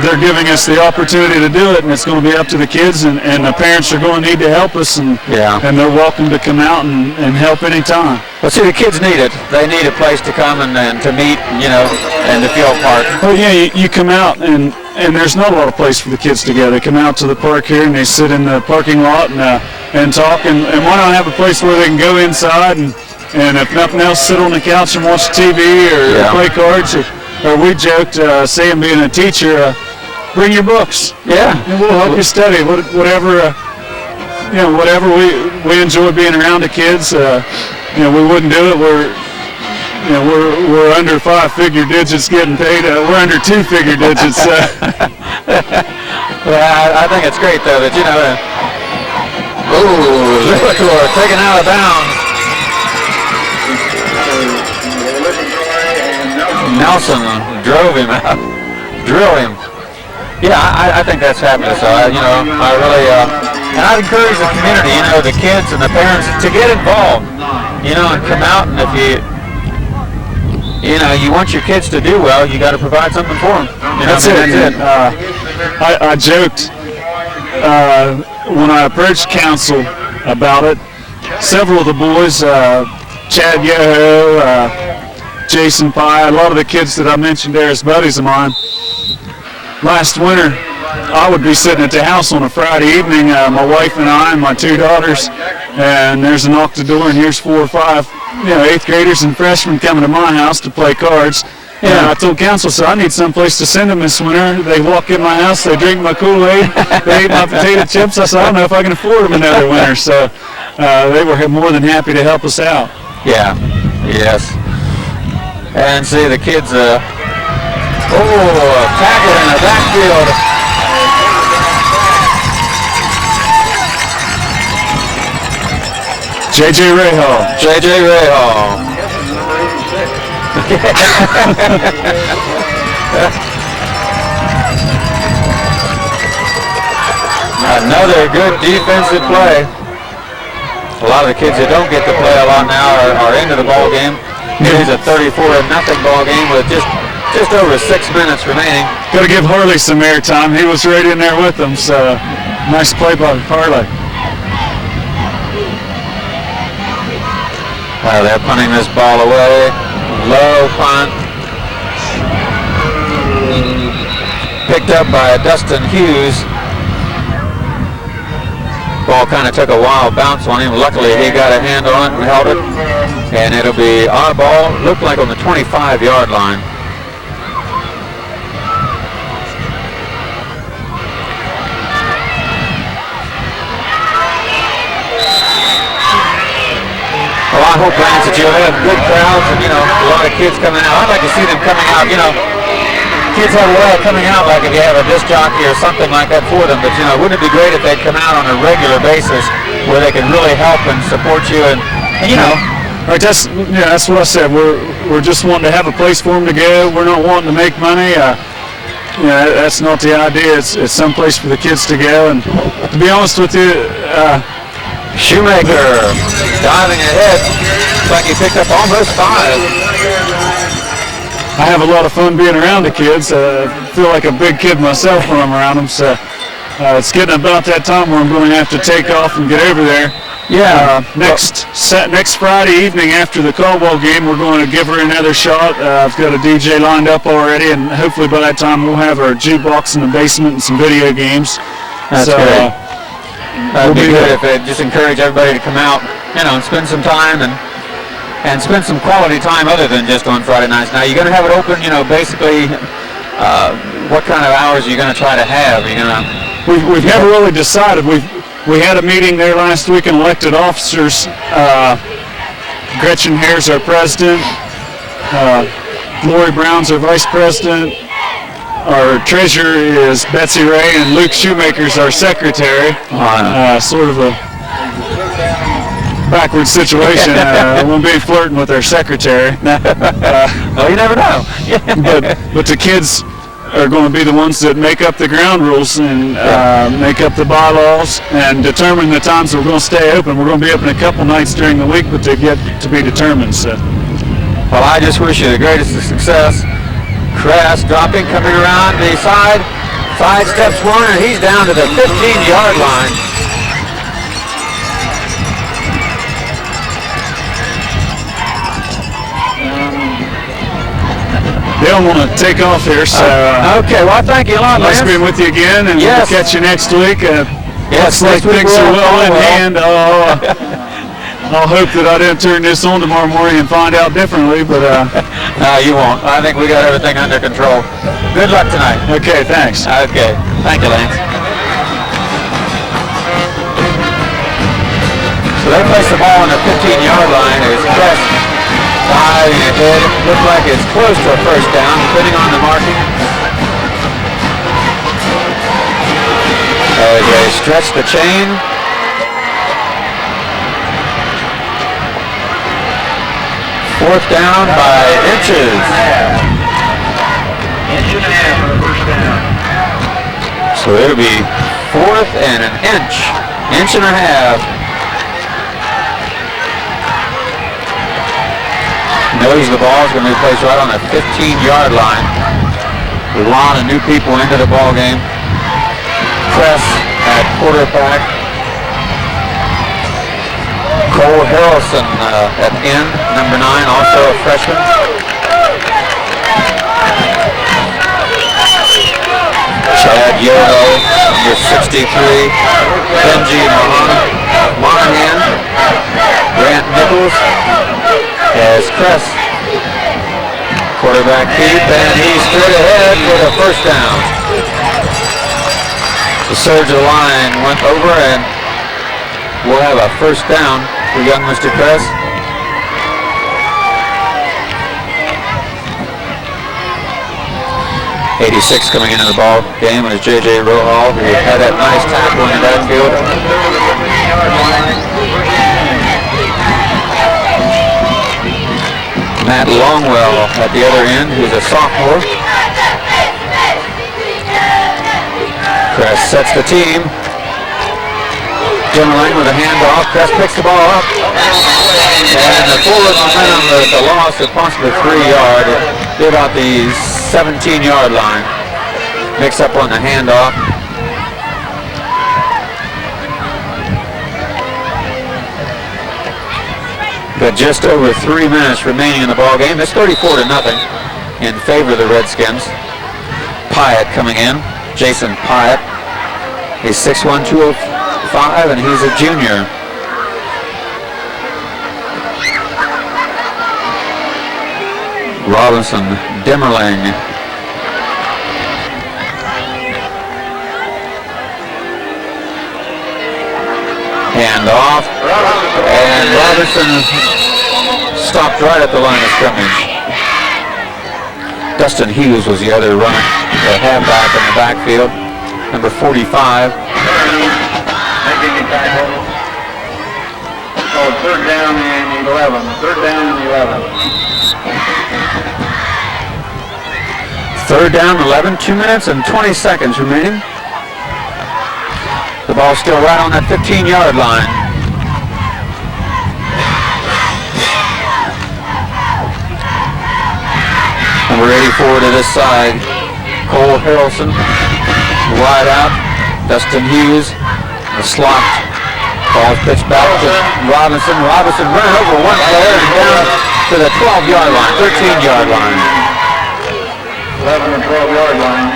They're giving us the opportunity to do it, and it's going to be up to the kids, and the parents are going to need to help us, and they're welcome to come out and help anytime. Well, see, the kids need it. They need a place to come and to meet, and to feel a part. Well, you come out, and there's not a lot of place for the kids to go. They come out to the park here, and they sit in the parking lot and talk, and why not have a place where they can go inside, and if nothing else, sit on the couch and watch TV or play cards, or we joked, Sam being a teacher, bring your books. Yeah. And we'll help you study, whatever whatever. We enjoy being around the kids. We wouldn't do it. We're under 5-figure digits getting paid. We're under 2-figure digits. Well, I think it's great though that Lipitor taken out of bounds. Nelson drove him out, drilled him. Yeah, I think that's fabulous. I really, and I'd encourage the community, the kids and the parents to get involved, and come out. And if you want your kids to do well, you got to provide something for them. That's it. I joked when I approached council about it. Several of the boys, Chad Yoho, Jason Pye, a lot of the kids that I mentioned there as buddies of mine. Last winter, I would be sitting at the house on a Friday evening, my wife and I and my 2 daughters, and there's a knock at the door, and here's 4 or 5, 8th graders and freshmen coming to my house to play cards. And I told council, so I need someplace to send them this winter. They walk in my house, they drink my Kool-Aid, they eat my potato chips. I said, I don't know if I can afford them another winter. So they were more than happy to help us out. Yeah, yes. And see the kids, tackle in the backfield. J.J. Rahal. J.J. Rahal. Another good defensive play. A lot of the kids that don't get to play a lot now are into the ball game. It is a 34-0 ball game with just over 6 minutes remaining. Got to give Harley some airtime. He was right in there with them. So nice play by Harley. They're punting this ball away. Low punt. Picked up by Dustin Hughes. Ball kind of took a wild bounce on him. Luckily, he got a hand on it and held it. And it'll be our ball. Looked like on the 25-yard line. Well, I hope, Lance, that you'll have good crowds and, a lot of kids coming out. I'd like to see them coming out, kids have a way of coming out like if you have a disc jockey or something like that for them. But, wouldn't it be great if they'd come out on a regular basis where they could really help and support you and Right, that's what I said. We're just wanting to have a place for them to go. We're not wanting to make money. That's not the idea. It's some place for the kids to go. And to be honest with you, Shoemaker diving ahead. Looks like he picked up almost 5. I have a lot of fun being around the kids. I feel like a big kid myself when I'm around them. So it's getting about that time where I'm going to have to take off and get over there. Yeah. Next Friday evening after the Caldwell game, we're going to give her another shot. I've got a DJ lined up already, and hopefully by that time we'll have our jukebox in the basement and some video games. That's great. That'd be good if it just encourage everybody to come out, and spend some time and spend some quality time other than just on Friday nights. Now, you're going to have it open, basically, what kind of hours are you going to try to have? We've never really decided. We had a meeting there last week and elected officers. Gretchen Hare's our president. Lori Brown's our vice president. Our treasurer is Betsy Ray, and Luke Shoemaker's our secretary. Sort of a backward situation. We'll be flirting with our secretary. Well, you never know. but the kids are going to be the ones that make up the ground rules and make up the bylaws and determine the times we're going to stay open. We're going to be open a couple nights during the week, but they get to be determined. So. Well, I just wish you the greatest of success. Crest dropping, coming around the side steps one, and he's down to the 15-yard line. They don't want to take off here, so... okay, well, thank you a lot, Nice Lance. being with you again, and yes. we'll catch you next week. Yes, looks like next week things are we'll well in well. hand. I'll hope that I didn't turn this on tomorrow morning and find out differently, but... No, you won't. I think we got everything under control. Good luck tonight. Okay, thanks. Okay. Thank you, Lance. So they place the ball on the 15-yard line as Crest diving ahead. Looks like it's close to a first down, depending on the marking. As they stretch the chain. Fourth down by inches. Inch and a half for the first down. So it'll be fourth and an inch and a half. Knows the ball is going to be placed right on the 15-yard line. A lot of new people into the ball game. Press at quarterback. Cole Harrelson at end, number 9, also a freshman. Chad Yoho, number 63. Benji Monahan. Grant Nichols as Cress. Quarterback keep, and he's straight ahead with a first down. The surge of the line went over, and we'll have a first down for young Mr. Cress. '86 coming into the ball game is J.J. Rohal, who had that nice tackle in the backfield. Matt Longwell at the other end, who's a sophomore. Cress sets the team. Dimmerling with a handoff. Cress picks the ball up. And the forward momentum with a loss of possibly 3 yards. They're about the 17-yard line. Mix up on the handoff. But just over 3 minutes remaining in the ball game. It's 34-0 in favor of the Redskins. Pyatt coming in. Jason Pyatt. He's 6'1", 205, and he's a junior. Robinson, Dimmerling. Hand off, and Robinson stopped right at the line of scrimmage. Dustin Hughes was the other runner, the halfback in the backfield, number 45. Making a tackle. So third down and 11. Third down and 11. Third down, 11, 2 minutes and 20 seconds remaining. The ball's still right on that 15-yard line. Number 84 to this side, Cole Harrelson, wide out. Dustin Hughes, the slot. Ball's pitched back to Robinson. Robinson running over one player and down to the 12-yard line, 13-yard line. 11 and 12-yard line.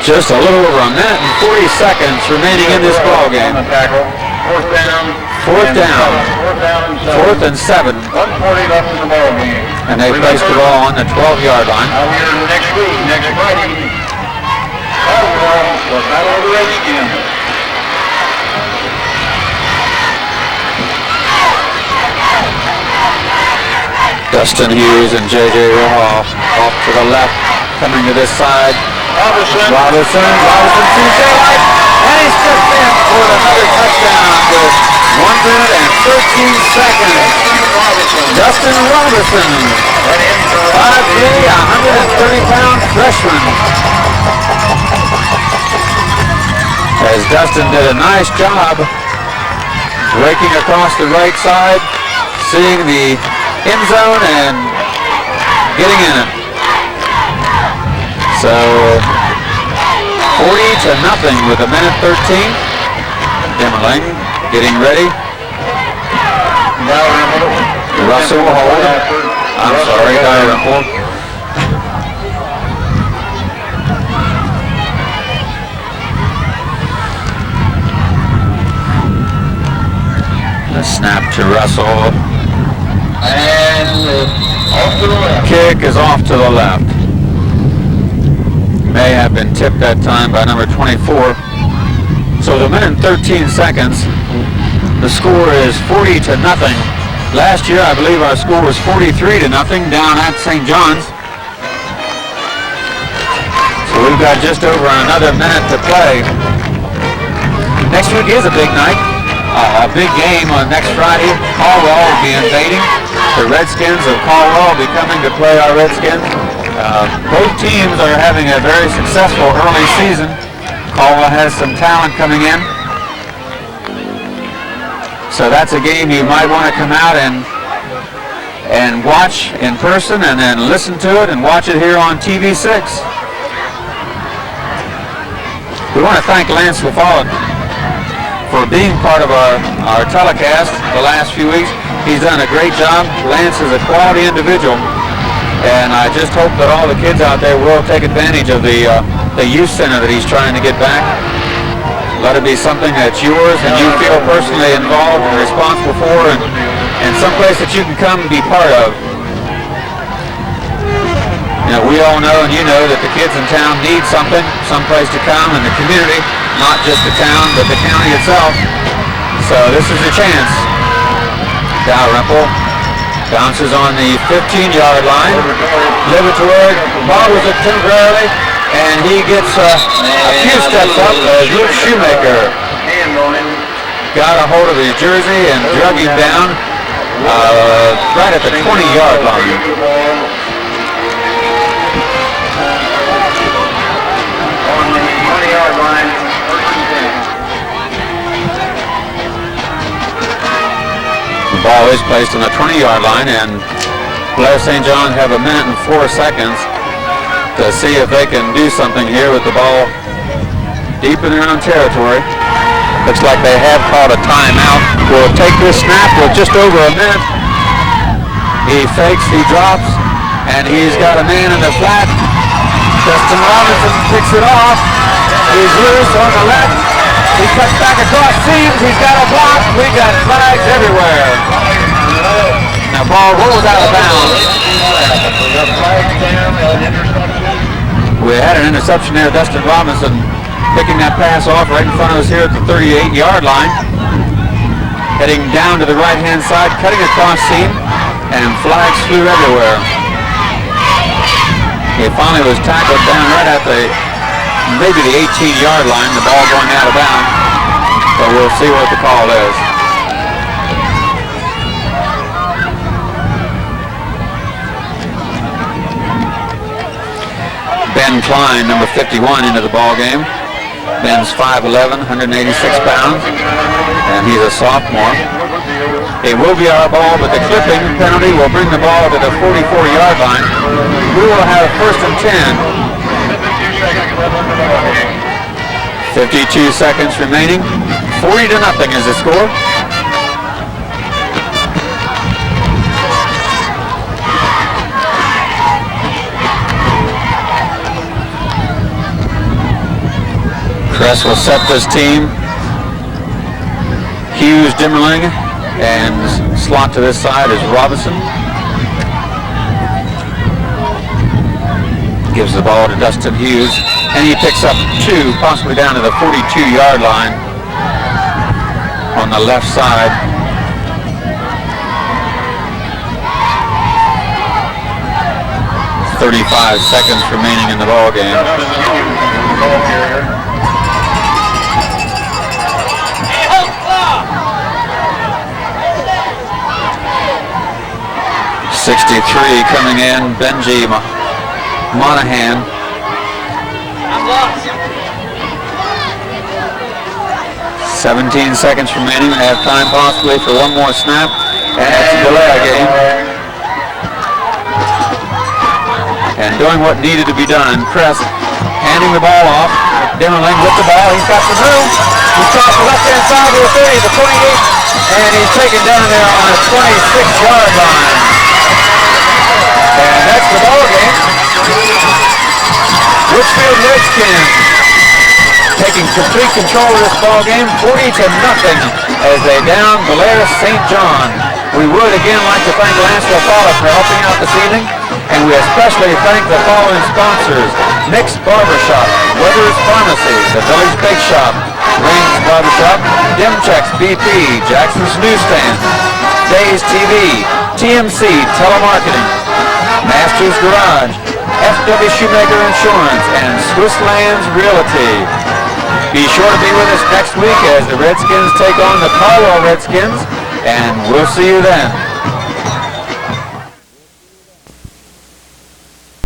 Just a little over a minute and 40 seconds remaining in this ball game. Fourth down. Fourth down. Fourth and 7. 1:40 left in the ball game. And they placed the ball on the 12-yard line. I'll be here next week, next Friday. The Battle of the Redskins. Dustin Hughes and J.J. Rohal off to the left, coming to this side. Robinson sees daylight, and he's just in for another touchdown with 1 minute and 13 seconds. Dustin Robinson, 5'3", 130-pound freshman. As Dustin did a nice job breaking across the right side, seeing the end zone and getting in it. So 40-0 with a minute 13. Dimmerling getting ready. Russell hold. I'm sorry, Dalrymple. The snap to Russell. And off to the left. Kick is off to the left. may have been tipped that time by number 24. So the minute and 13 seconds. The score is 40-0. Last year, I believe our score was 43-0 down at St. John's. So we've got just over another minute to play. Next week is a big night. A big game on next Friday. Caldwell will be invading. The Redskins of Caldwell will be coming to play our Redskins. Both teams are having a very successful early season. Caldwell has some talent coming in. So that's a game you might want to come out and watch in person, and then listen to it and watch it here on TV6. We want to thank Lance LaFollette for being part of our telecast the last few weeks. He's done a great job. Lance is a quality individual, and I just hope that all the kids out there will take advantage of the youth center that he's trying to get back. Let it be something that's yours and you feel personally involved and responsible for, and someplace that you can come and be part of. You know, we all know, and you know, that the kids in town need something, someplace to come in the community, not just the town, but the county itself. So this is a chance. Dalrymple bounces on the 15-yard line. Liberatore bobbles it temporarily, and he gets a few steps up as Luke Shoemaker got a hold of his jersey and drug him down right at the 20-yard line. On the 20-yard line, The ball is placed on the 20-yard line, and Blair St. John have a minute and 4 seconds to see if they can do something here with the ball deep in their own territory. Looks like they have called a timeout. We'll take this snap with just over a minute. He fakes, he drops, and he's got a man in the flat. Justin Robinson picks it off. He's loose on the left. He cuts back across seams. He's got a block. We got flags everywhere. Now ball rolls out of bounds. We had an interception there. Dustin Robinson picking that pass off right in front of us here at the 38-yard line. Heading down to the right-hand side, cutting across seam, and flags flew everywhere. He finally was tackled down right at maybe the 18-yard line, the ball going out of bounds. But we'll see what the call is. Ben Klein, number 51, into the ball game. Ben's 5'11", 186 pounds, and he's a sophomore. It will be our ball, but the clipping penalty will bring the ball to the 44-yard line. We will have first and 10. 52 seconds remaining. 40-0 is the score. Kress will set this team. Hughes, Dimmerling, and slot to this side is Robinson. Gives the ball to Dustin Hughes, and he picks up 2, possibly down to the 42-yard line on the left side. .35 seconds remaining in the ball game. 63 coming in, Benji Monahan. 17 seconds remaining. We have time possibly for one more snap, and it's a delay game. And doing what needed to be done. Kress handing the ball off. Dimmerling with the ball. He's got some room. He's got the left-hand side to the 30, the 28, and he's taken down there on the 26-yard line. And that's the ball game. Woodsfield Redskins taking complete control of this ball game, 40-0 as they down Blair St. John. We would again like to thank Lance LaFollette for helping out this evening. And we especially thank the following sponsors: Nick's Barbershop, Weathers Pharmacy, The Village Bake Shop, Rings Barbershop, Demchecks BP, Jackson's Newsstand, Days TV, TMC Telemarketing, Masters Garage, FW Shoemaker Insurance, and Swiss Lands Realty. Be sure to be with us next week as the Redskins take on the Caldwell Redskins, and we'll see you then.